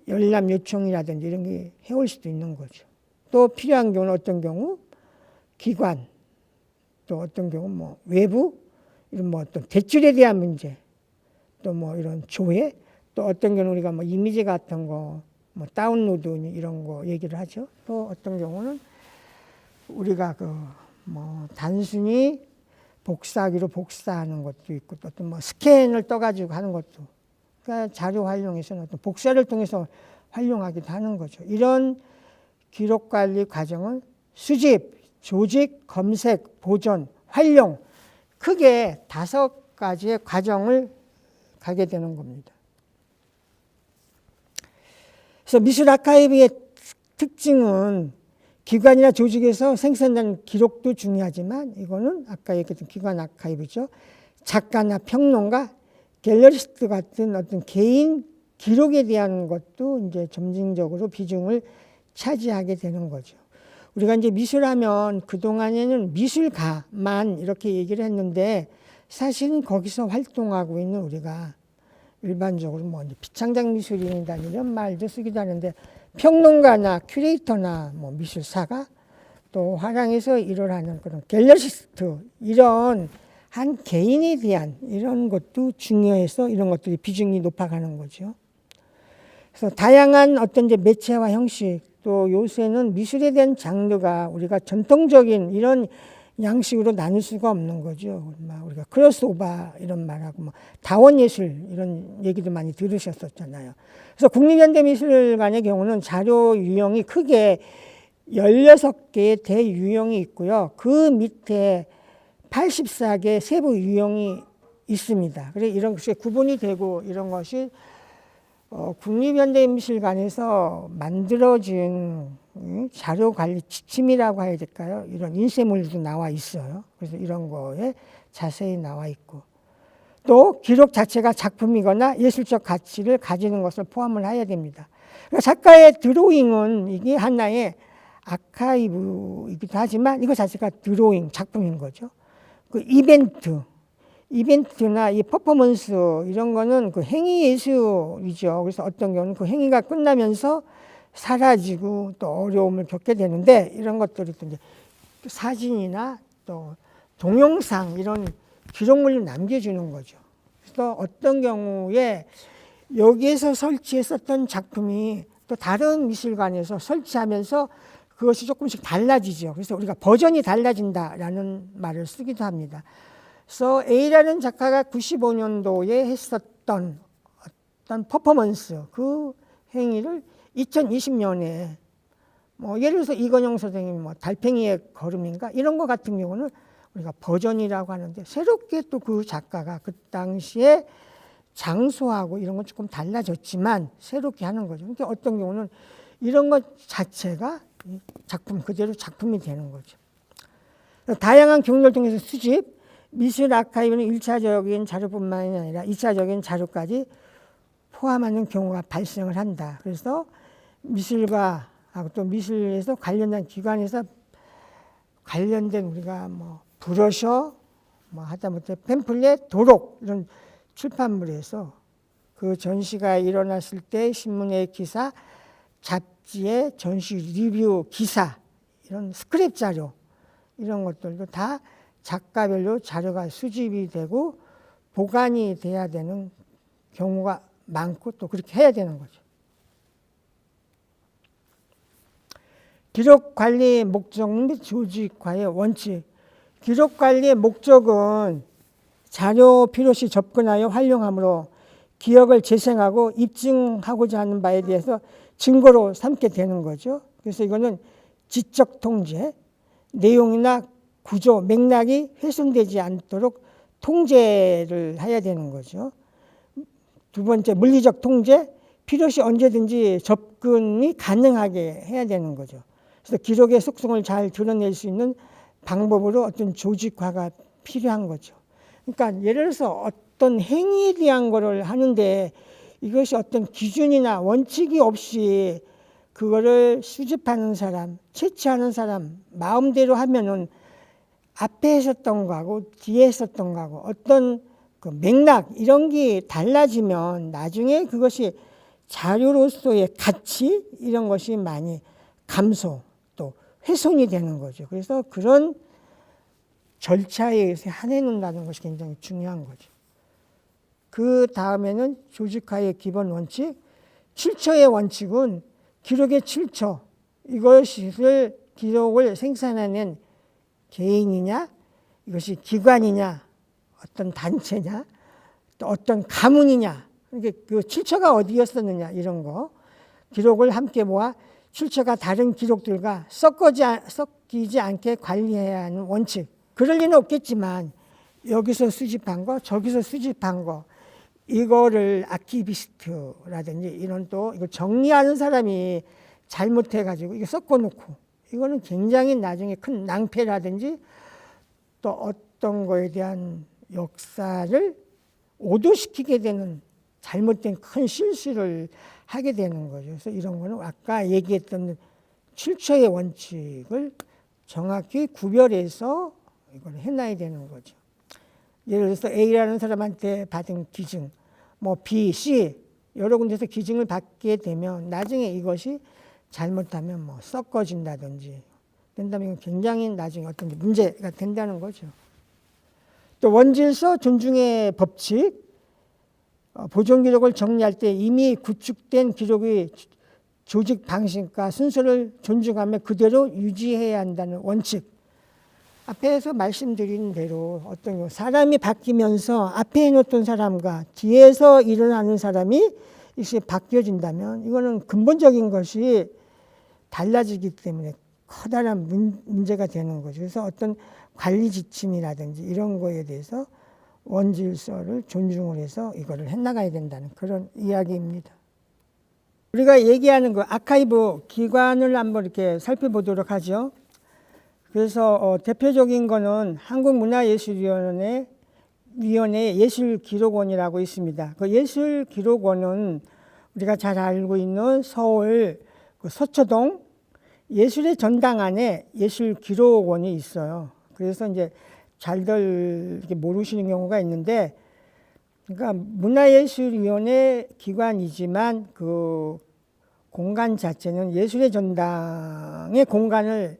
열람 요청이라든지 이런 게 해올 수도 있는 거죠. 또 필요한 경우는 어떤 경우 기관, 또 어떤 경우 뭐 외부, 이런 뭐 어떤 대출에 대한 문제, 또 뭐 이런 조회, 또 어떤 경우는 우리가 뭐 이미지 같은 거, 뭐 다운로드 이런 거 얘기를 하죠. 또 어떤 경우는 우리가 그 뭐 단순히 복사하기로 복사하는 것도 있고, 또 어떤 뭐 스캔을 떠가지고 하는 것도, 그러니까 자료 활용에서는 어떤 복사를 통해서 활용하기도 하는 거죠. 이런 기록 관리 과정은 수집, 조직, 검색, 보존, 활용, 크게 5가지의 과정을 가게 되는 겁니다. 그래서 미술 아카이브의 특징은 기관이나 조직에서 생산된 기록도 중요하지만, 이거는 아까 얘기했던 기관 아카이브죠. 작가나 평론가, 갤러리스트 같은 어떤 개인 기록에 대한 것도 이제 점진적으로 비중을 차지하게 되는 거죠. 우리가 이제 미술하면 그동안에는 미술가만 이렇게 얘기를 했는데, 사실은 거기서 활동하고 있는 우리가 일반적으로 뭐 비창작 미술인이다 이런 말도 쓰기도 하는데, 평론가나 큐레이터나 뭐 미술사가, 또 화랑에서 일을 하는 그런 갤러리스트, 이런 한 개인에 대한 이런 것도 중요해서 이런 것들이 비중이 높아가는 거죠. 그래서 다양한 어떤 이제 매체와 형식, 또 요새는 미술에 대한 장르가 우리가 전통적인 이런 양식으로 나눌 수가 없는 거죠. 우리가 크로스오버 이런 말하고 뭐 다원예술 이런 얘기도 많이 들으셨었잖아요. 그래서 국립현대미술관의 경우는 자료 유형이 크게 16개의 대유형이 있고요. 그 밑에 84개 세부 유형이 있습니다. 그래서 이런 것이 구분이 되고, 이런 것이 국립현대미술관에서 만들어진 자료관리 지침이라고 해야 될까요? 이런 인쇄물도 나와 있어요. 그래서 이런 거에 자세히 나와 있고, 또 기록 자체가 작품이거나 예술적 가치를 가지는 것을 포함을 해야 됩니다. 그러니까 작가의 드로잉은 이게 하나의 아카이브이기도 하지만, 이거 자체가 드로잉, 작품인 거죠. 그 이벤트나 이 퍼포먼스 이런 거는 그 행위 예술이죠. 그래서 어떤 경우는 그 행위가 끝나면서 사라지고 또 어려움을 겪게 되는데, 이런 것들이 또 이제 사진이나 또 동영상 이런 기록물을 남겨주는 거죠. 그래서 어떤 경우에 여기에서 설치했었던 작품이 또 다른 미술관에서 설치하면서 그것이 조금씩 달라지죠. 그래서 우리가 버전이 달라진다라는 말을 쓰기도 합니다. 그래서 A라는 작가가 95년도에 했었던 어떤 퍼포먼스, 그 행위를 2020년에 뭐 예를 들어서 이건영 선생님이 뭐 달팽이의 걸음인가 이런 것 같은 경우는 우리가 버전이라고 하는데, 새롭게 또 그 작가가 그 당시에 장소하고 이런 건 조금 달라졌지만 새롭게 하는 거죠. 그러니까 어떤 경우는 이런 것 자체가 작품 그대로 작품이 되는 거죠. 다양한 경로를 통해서 수집, 미술 아카이브는 1차적인 자료뿐만이 아니라 2차적인 자료까지 포함하는 경우가 발생을 한다. 그래서 미술가하고 또 미술에서 관련된 기관에서 관련된 우리가 뭐 브로셔, 뭐 하다못해 팸플렛, 도록 이런 출판물에서 그 전시가 일어났을 때 신문의 기사, 잡지의 전시 리뷰 기사, 이런 스크랩 자료 이런 것들도 다 작가별로 자료가 수집이 되고 보관이 돼야 되는 경우가 많고, 또 그렇게 해야 되는 거죠. 기록 관리의 목적 및 조직화의 원칙. 기록 관리의 목적은 자료 필요시 접근하여 활용함으로 기억을 재생하고 입증하고자 하는 바에 대해서 증거로 삼게 되는 거죠. 그래서 이거는 지적 통제, 내용이나 구조, 맥락이 훼손되지 않도록 통제를 해야 되는 거죠. 두 번째, 물리적 통제, 필요시 언제든지 접근이 가능하게 해야 되는 거죠. 그래서 기록의 속성을 잘 드러낼 수 있는 방법으로 어떤 조직화가 필요한 거죠. 그러니까 예를 들어서 어떤 행위에 대한 거를 하는데 이것이 어떤 기준이나 원칙이 없이 그거를 수집하는 사람, 채취하는 사람 마음대로 하면은 앞에 했었던 거하고 뒤에 했었던 거하고 어떤 그 맥락 이런 게 달라지면 나중에 그것이 자료로서의 가치 이런 것이 많이 감소 또 훼손이 되는 거죠. 그래서 그런 절차에 의해서 해놓는다는 것이 굉장히 중요한 거죠. 그 다음에는 조직화의 기본 원칙, 출처의 원칙은 기록의 출처, 이것을 기록을 생산하는 개인이냐, 이것이 기관이냐, 어떤 단체냐, 또 어떤 가문이냐, 그 출처가 어디였었느냐, 이런 거 기록을 함께 모아 출처가 다른 기록들과 섞이지 않게 관리해야 하는 원칙. 그럴 리는 없겠지만 여기서 수집한 거, 저기서 수집한 거, 이거를 아키비스트라든지 이런 또 이거 정리하는 사람이 잘못해가지고 이거 섞어놓고, 이거는 굉장히 나중에 큰 낭패라든지 또 어떤 거에 대한 역사를 오도시키게 되는 잘못된 큰 실수를 하게 되는 거죠. 그래서 이런 거는 아까 얘기했던 출처의 원칙을 정확히 구별해서 이걸 해놔야 되는 거죠. 예를 들어서 A라는 사람한테 받은 기증, 뭐 B, C 여러 군데서 기증을 받게 되면 나중에 이것이 잘못하면 뭐 섞어진다든지 된다면 굉장히 나중에 어떤 문제가 된다는 거죠. 또 원질서 존중의 법칙, 보존 기록을 정리할 때 이미 구축된 기록의 조직 방식과 순서를 존중하며 그대로 유지해야 한다는 원칙. 앞에서 말씀드린 대로 어떤 사람이 바뀌면서 앞에 해놓던 사람과 뒤에서 일어나는 사람이 이렇게 바뀌어진다면 이거는 근본적인 것이 달라지기 때문에 커다란 문제가 되는 거죠. 그래서 어떤 관리 지침이라든지 이런 거에 대해서 원질서를 존중을 해서 이거를 해나가야 된다는 그런 이야기입니다. 우리가 얘기하는 그 아카이브 기관을 한번 이렇게 살펴보도록 하죠. 그래서 대표적인 거는 한국문화예술위원회 예술기록원이라고 있습니다. 그 예술기록원은 우리가 잘 알고 있는 서울 그 서초동 예술의 전당 안에 예술기록원이 있어요. 그래서 이제 잘들 이렇게 모르시는 경우가 있는데, 그러니까 문화예술위원회 기관이지만 그 공간 자체는 예술의 전당의 공간을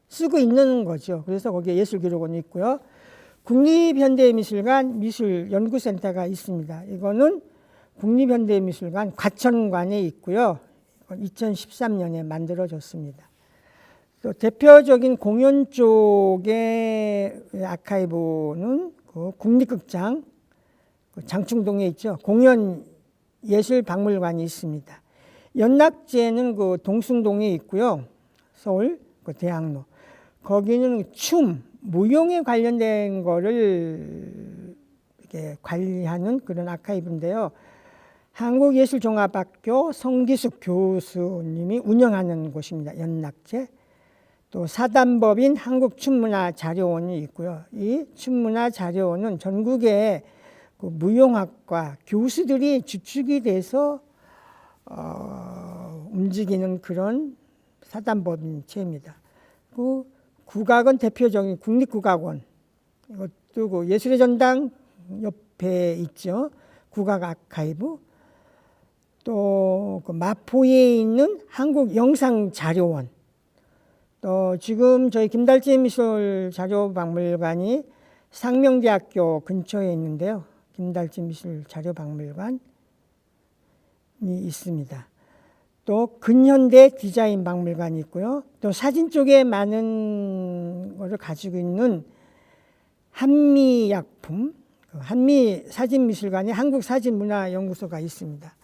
쓰고 있는 거죠. 그래서 거기에 예술기록원이 있고요. 국립현대미술관 미술연구센터가 있습니다. 이거는 국립현대미술관 과천관에 있고요. 2013년에 만들어졌습니다. 또 대표적인 공연 쪽의 아카이브는 그 국립극장 장충동에 있죠. 공연예술박물관이 있습니다. 연락제는 그 동숭동에 있고요. 서울 그 대학로. 거기는 춤, 무용에 관련된 거를 이렇게 관리하는 그런 아카이브인데요. 한국예술종합학교 성기숙 교수님이 운영하는 곳입니다. 연락제. 또 사단법인 한국춤문화자료원이 있고요. 이 춤문화자료원은 전국의 그 무용학과 교수들이 주축이 돼서 움직이는 그런 사단법인체입니다. 그 국악은 대표적인 국립국악원, 이것도 그 예술의 전당 옆에 있죠. 국악 아카이브. 또 그 마포에 있는 한국영상자료원. 또 지금 저희 김달재 미술자료박물관이 상명대학교 근처에 있는데요. 김달재 미술자료박물관이 있습니다. 또 근현대 디자인 박물관이 있고요. 또 사진 쪽에 많은 것을 가지고 있는 한미약품, 한미사진미술관에 한국사진문화연구소가 있습니다.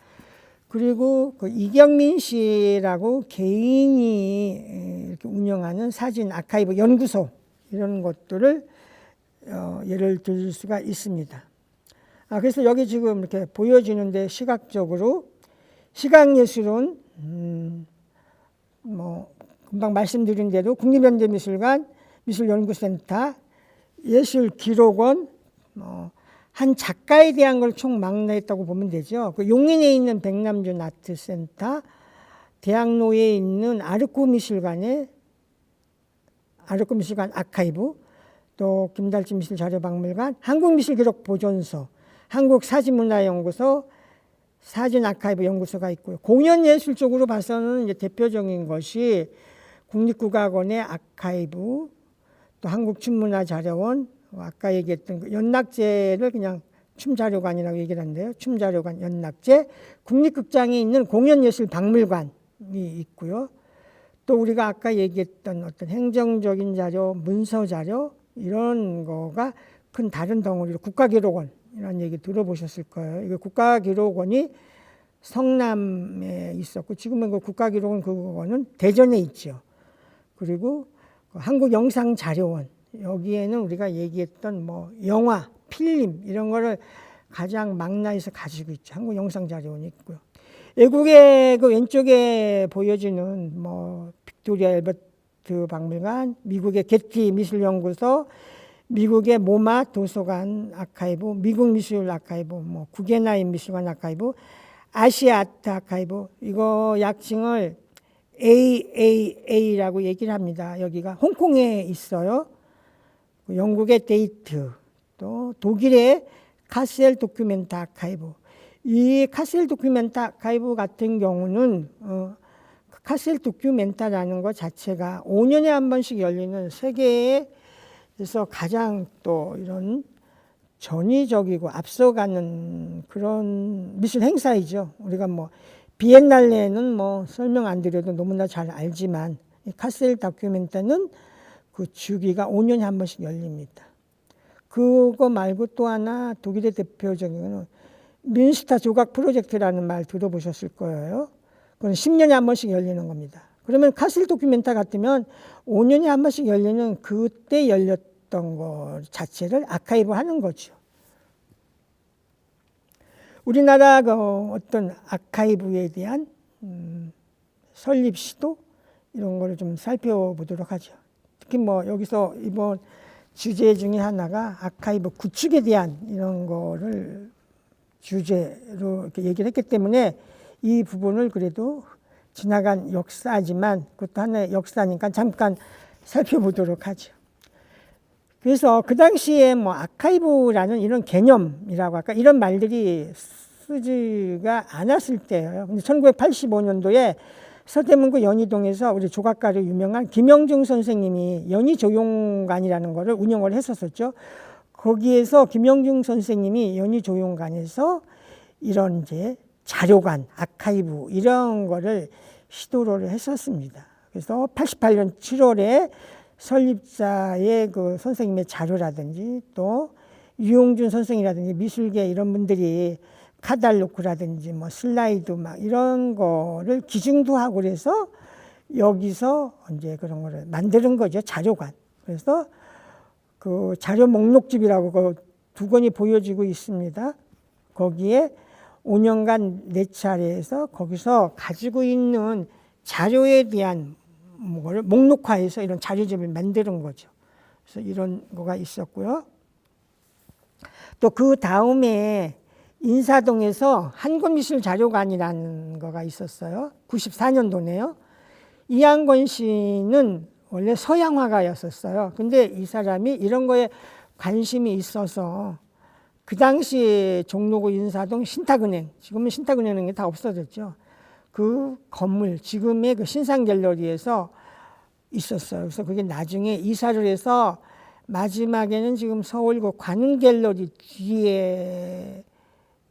그리고 그 이경민 씨라고 개인이 이렇게 운영하는 사진 아카이브 연구소, 이런 것들을 예를 들 수가 있습니다. 그래서 여기 지금 이렇게 보여지는데 시각적으로 시각예술은 뭐 금방 말씀드린 대로 국립현대미술관, 미술연구센터, 예술기록원, 한 작가에 대한 걸 총 망라했다고 보면 되죠. 그 용인에 있는 백남준 아트센터, 대학로에 있는 아르코 미술관 아카이브, 또 김달재 미술자료박물관, 한국미술기록보존소, 한국사진문화연구소, 사진아카이브 연구소가 있고요. 공연예술 쪽으로 봐서는 이제 대표적인 것이 국립국악원의 아카이브, 또 한국춤문화자료원, 아까 얘기했던 그 연락제를 그냥 춤자료관이라고 얘기를 하는데요. 춤자료관, 연락제, 국립극장에 있는 공연예술박물관이 있고요. 또 우리가 아까 얘기했던 어떤 행정적인 자료, 문서 자료 이런 거가 큰 다른 덩어리로 국가기록원이라는 얘기 들어보셨을 거예요. 이거 국가기록원이 성남에 있었고 지금은 그 국가기록원 그거는 대전에 있죠. 그리고 한국영상자료원 여기에는 우리가 얘기했던 뭐 영화, 필름 이런 거를 가장 망라해서 가지고 있죠. 한국영상자료원이 있고요. 외국의 그 왼쪽에 보여지는 뭐 빅토리아 앨버트 박물관, 미국의 게티 미술연구소, 미국의 모마 도서관 아카이브, 미국 미술 아카이브, 뭐 구겐하임 미술관 아카이브, 아시아 아트 아카이브 이거 약칭을 AAA라고 얘기를 합니다. 여기가 홍콩에 있어요. 영국의 데이트, 또 독일의 카셀 도큐멘트 아카이브. 이 카셀 도큐멘트 아카이브 같은 경우는 카셀 도큐멘타라는 것 자체가 5년에 한 번씩 열리는 세계에서 가장 또 이런 전위적이고 앞서가는 그런 미술 행사이죠. 우리가 뭐 비엔날레는 뭐 설명 안 드려도 너무나 잘 알지만 이 카셀 다큐멘터는 그 주기가 5년에 한 번씩 열립니다. 그거 말고 또 하나 독일의 대표적인 거는 뮌스터 조각 프로젝트라는 말 들어보셨을 거예요. 그건 10년에 한 번씩 열리는 겁니다. 그러면 카셀 도큐멘터 같으면 5년에 한 번씩 열리는 그때 열렸던 것 자체를 아카이브 하는 거죠. 우리나라 그 어떤 아카이브에 대한 설립 시도 이런 거를 좀 살펴보도록 하죠. 특히 뭐 여기서 이번 주제 중에 하나가 아카이브 구축에 대한 이런 거를 주제로 이렇게 얘기를 했기 때문에 이 부분을 그래도 지나간 역사지만 그것도 하나의 역사니까 잠깐 살펴보도록 하죠. 그래서 그 당시에 뭐 아카이브라는 이런 개념이라고 할까 이런 말들이 쓰지가 않았을 때예요. 근데 1985년도에 서대문구 연희동에서 우리 조각가로 유명한 김영중 선생님이 연희조용관이라는 거를 운영을 했었었죠. 거기에서 김영중 선생님이 연희조용관에서 이런 이제 자료관, 아카이브 이런 거를 시도를 했었습니다. 그래서 88년 7월에 설립자의 그 선생님의 자료라든지 또 유용준 선생이라든지 미술계 이런 분들이 카탈로그라든지 뭐 슬라이드 막 이런 거를 기증도 하고 그래서 여기서 이제 그런 거를 만드는 거죠. 자료관. 그래서 그 자료 목록집이라고 그 두 권이 보여지고 있습니다. 거기에 5년간 4차례에서 거기서 가지고 있는 자료에 대한 뭐를 목록화해서 이런 자료집을 만드는 거죠. 그래서 이런 거가 있었고요. 또 그 다음에 인사동에서 한국미술자료관이라는 거가 있었어요. 94년도네요. 이한권 씨는 원래 서양화가였었어요. 근데 이 사람이 이런 거에 관심이 있어서 그 당시 종로구 인사동 신탁은행, 지금은 신탁은행이 다 없어졌죠. 그 건물, 지금의 그 신상갤러리에서 있었어요. 그래서 그게 나중에 이사를 해서 마지막에는 지금 서울 그 관훈갤러리 뒤에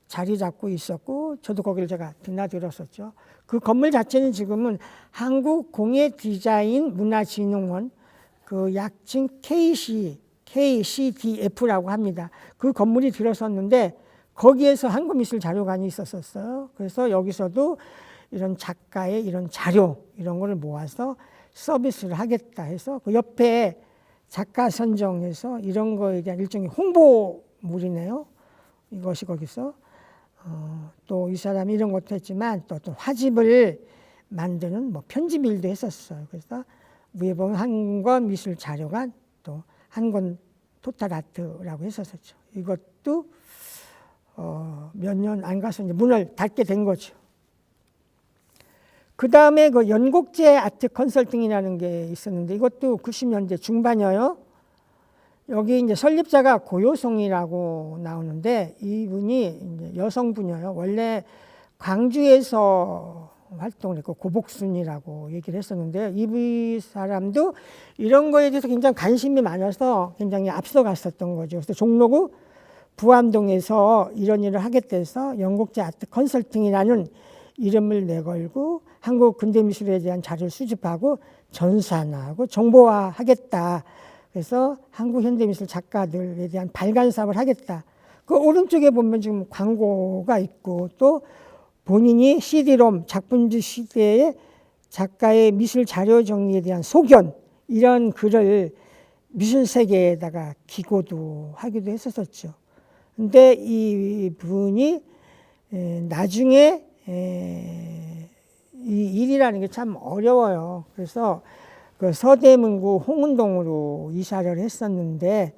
자리 잡고 있었고, 저도 거기를 제가 드나들었었죠. 그 건물 자체는 지금은 한국공예디자인문화진흥원, 그 약칭 KCDF라고 합니다. 그 건물이 들어섰는데 거기에서 한국미술자료관이 있었어요. 그래서 여기서도 이런 작가의 이런 자료 이런 거를 모아서 서비스를 하겠다 해서 그 옆에 작가 선정해서 이런 거에 대한 일종의 홍보물이네요. 이것이 거기서 또 이 사람이 이런 것도 했지만 또 화집을 만드는 뭐 편집 일도 했었어요. 그래서 위에 보면 한권미술자료관 또 한권 토탈아트라고 했었죠. 이것도 몇 년 안 가서 이제 문을 닫게 된 거죠. 그 다음에 그 연곡제 아트 컨설팅이라는 게 있었는데 이것도 90년대 중반이에요. 여기 이제 설립자가 고요송이라고 나오는데 이분이 이제 여성분이에요. 원래 광주에서 활동을 했고 고복순이라고 얘기를 했었는데 이 사람도 이런 거에 대해서 굉장히 관심이 많아서 굉장히 앞서갔었던 거죠. 그래서 종로구 부암동에서 이런 일을 하겠다 해서 영국제 아트 컨설팅이라는 이름을 내걸고 한국 근대미술에 대한 자료를 수집하고 전산화하고 정보화하겠다. 그래서 한국 현대미술 작가들에 대한 발간 사업을 하겠다. 그 오른쪽에 보면 지금 광고가 있고 또 본인이 CD롬 작품지 시대의 작가의 미술 자료 정리에 대한 소견 이런 글을 미술 세계에다가 기고도 하기도 했었죠. 근데 이 분이 나중에 이 일이라는 게 참 어려워요. 그래서 그 서대문구 홍은동으로 이사를 했었는데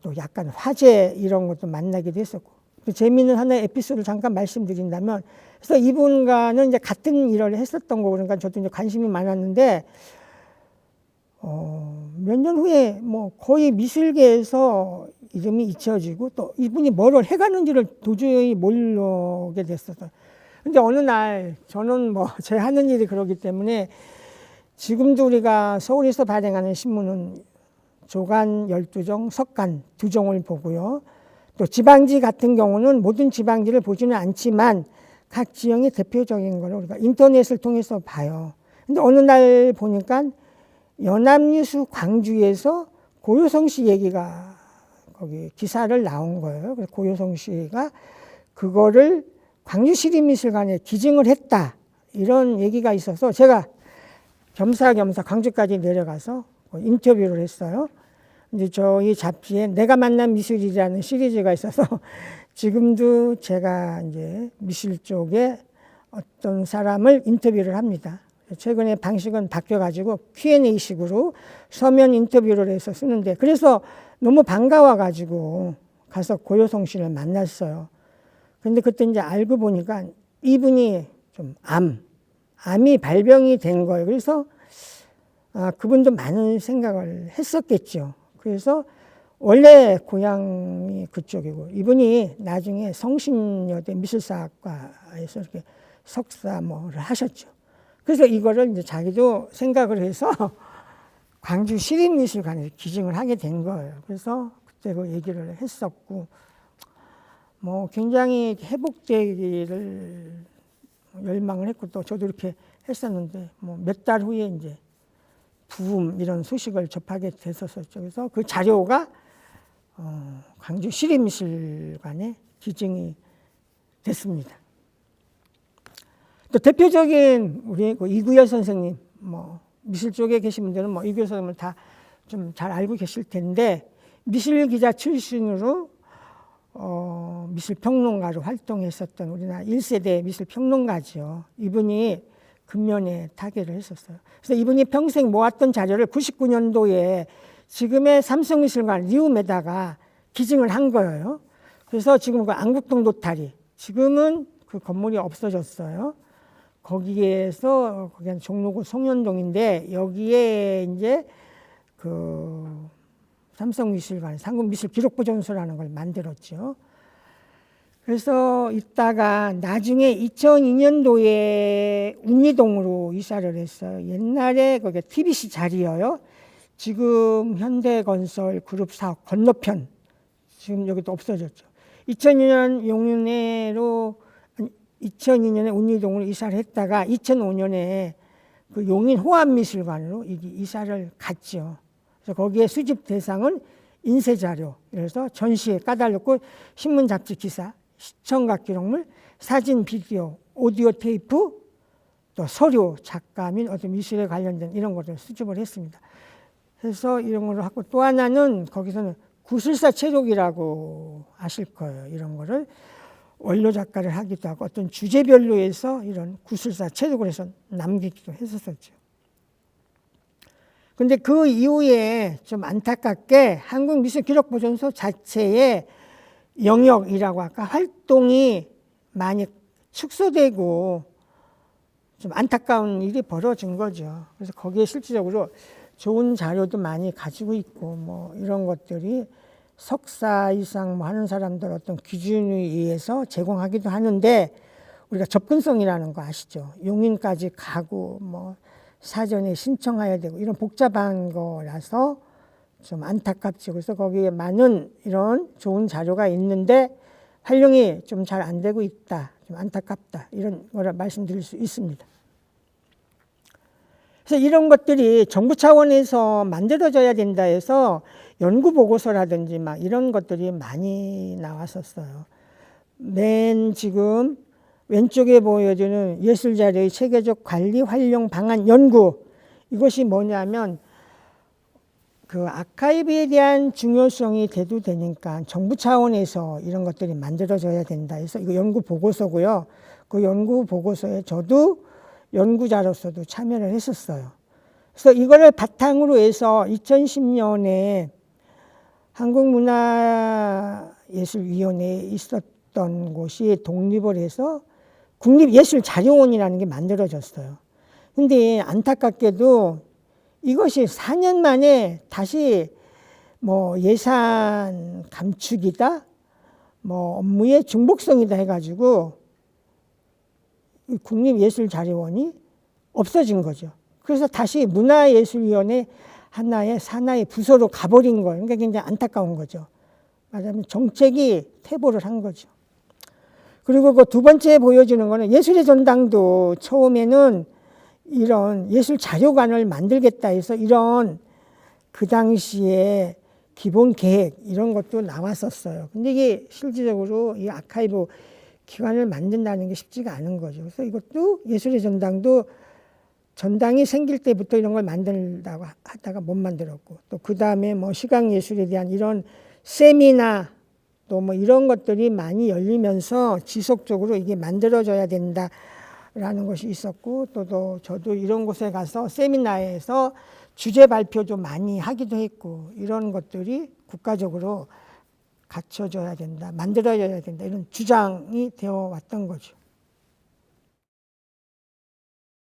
또 약간 화재 이런 것도 만나기도 했었고 또 재미있는 하나의 에피소드를 잠깐 말씀드린다면 그래서 이분과는 이제 같은 일을 했었던 거고 그러니까 저도 이제 관심이 많았는데 몇 년 후에 뭐 거의 미술계에서 이름이 잊혀지고 또 이분이 뭘 해가는지를 도저히 모르게 됐었어요. 근데 어느 날 저는 뭐 제 하는 일이 그러기 때문에 지금도 우리가 서울에서 발행하는 신문은 조간 12종, 석간 2종을 보고요. 또 지방지 같은 경우는 모든 지방지를 보지는 않지만 각 지역의 대표적인 거를 우리가 인터넷을 통해서 봐요. 근데 어느 날 보니까 연합뉴스 광주에서 고효성 씨 얘기가 거기 기사를 나온 거예요. 그래서 고효성 씨가 그거를 광주시립미술관에 기증을 했다. 이런 얘기가 있어서 제가 겸사겸사 광주까지 내려가서 인터뷰를 했어요. 이제 저희 잡지에 내가 만난 미술이라는 시리즈가 있어서 지금도 제가 이제 미술 쪽에 어떤 사람을 인터뷰를 합니다. 최근에 방식은 바뀌어가지고 Q&A식으로 서면 인터뷰를 해서 쓰는데 그래서 너무 반가워가지고 가서 고효성 씨를 만났어요. 근데 그때 이제 알고 보니까 이분이 좀 암이 발병이 된 거예요. 그래서 그분도 많은 생각을 했었겠죠. 그래서 원래 고향이 그쪽이고 이분이 나중에 성신여대 미술사학과에서 이렇게 석사 뭐를 하셨죠. 그래서 이거를 이제 자기도 생각을 해서 광주 시립미술관에 기증을 하게 된 거예요. 그래서 그때 그 얘기를 했었고 뭐 굉장히 회복되기를 열망을 했고 또 저도 이렇게 했었는데 뭐 몇 달 후에 이제 부음 이런 소식을 접하게 됐었죠. 그래서 그 자료가 광주 시립미술관에 기증이 됐습니다. 또 대표적인 우리 이구열 선생님, 뭐 미술 쪽에 계신 분들은 뭐 이구열 선생님을 다 좀 잘 알고 계실 텐데 미술 기자 출신으로 미술 평론가로 활동했었던 우리나라 1세대 미술 평론가죠. 이분이 근면에 타계를 했었어요. 그래서 이분이 평생 모았던 자료를 99년도에 지금의 삼성미술관 리움에다가 기증을 한 거예요. 그래서 지금 그 안국동 노타리, 지금은 그 건물이 없어졌어요. 거기에서 거기는 종로구 송현동인데 여기에 이제 그 삼성미술관 상국미술기록보존소라는 걸 만들었죠. 그래서 있다가 나중에 2002년도에 운리동으로 이사를 했어요. 옛날에 거기 TBC 자리여요. 지금 현대건설 그룹 사업 건너편 지금 여기도 없어졌죠. 2002년에 운리동으로 이사를 했다가 2005년에 그 용인 호암미술관으로 이사를 갔죠. 그래서 거기에 수집 대상은 인쇄자료, 그래서 전시에 까달렸고 신문 잡지 기사, 시청각 기록물, 사진, 비디오, 오디오 테이프, 또 서류, 작가 및 어떤 미술에 관련된 이런 것을 수집을 했습니다. 그래서 이런 걸 하고 또 하나는 거기서는 구술사 체록이라고 아실 거예요. 이런 거를 원료 작가를 하기도 하고 어떤 주제별로 해서 이런 구술사 체록을 해서 남기기도 했었죠. 근데 그 이후에 좀 안타깝게 한국미술기록보존소 자체의 영역이라고 할까 활동이 많이 축소되고 좀 안타까운 일이 벌어진 거죠. 그래서 거기에 실질적으로 좋은 자료도 많이 가지고 있고 뭐 이런 것들이 석사 이상 뭐 하는 사람들 어떤 기준에 의해서 제공하기도 하는데 우리가 접근성이라는 거 아시죠? 용인까지 가고 뭐 사전에 신청해야 되고 이런 복잡한 거라서 좀 안타깝죠. 그래서 거기에 많은 이런 좋은 자료가 있는데 활용이 좀 잘 안 되고 있다. 좀 안타깝다. 이런 거를 말씀드릴 수 있습니다. 그래서 이런 것들이 정부 차원에서 만들어져야 된다 해서 연구 보고서라든지 막 이런 것들이 많이 나왔었어요. 맨 지금 왼쪽에 보여주는 예술 자료의 체계적 관리 활용 방안 연구, 이것이 뭐냐면 그 아카이브에 대한 중요성이 대두되니까 정부 차원에서 이런 것들이 만들어져야 된다 해서 이거 연구 보고서고요. 그 연구 보고서에 저도 연구자로서도 참여를 했었어요. 그래서 이거를 바탕으로 해서 2010년에 한국문화예술위원회에 있었던 곳이 독립을 해서 국립예술자료원이라는 게 만들어졌어요. 근데 안타깝게도 이것이 4년 만에 다시 뭐 예산 감축이다, 뭐 업무의 중복성이다 해가지고 국립예술자료원이 없어진 거죠. 그래서 다시 문화예술위원회 하나의 산하의 부서로 가버린 거예요. 그러니까 굉장히 안타까운 거죠. 말하자면 정책이 퇴보를 한 거죠. 그리고 그 두 번째 보여주는 거는 예술의 전당도 처음에는 이런 예술 자료관을 만들겠다 해서 이런 그 당시에 기본 계획 이런 것도 나왔었어요. 근데 이게 실질적으로 이 아카이브 기관을 만든다는 게 쉽지가 않은 거죠. 그래서 이것도 예술의 전당도 전당이 생길 때부터 이런 걸 만들다가 하다가 못 만들었고, 또 그 다음에 뭐 시각예술에 대한 이런 세미나 또 뭐 이런 것들이 많이 열리면서 지속적으로 이게 만들어져야 된다라는 것이 있었고, 또 저도 이런 곳에 가서 세미나에서 주제 발표도 많이 하기도 했고, 이런 것들이 국가적으로 갖춰져야 된다, 만들어져야 된다, 이런 주장이 되어 왔던 거죠.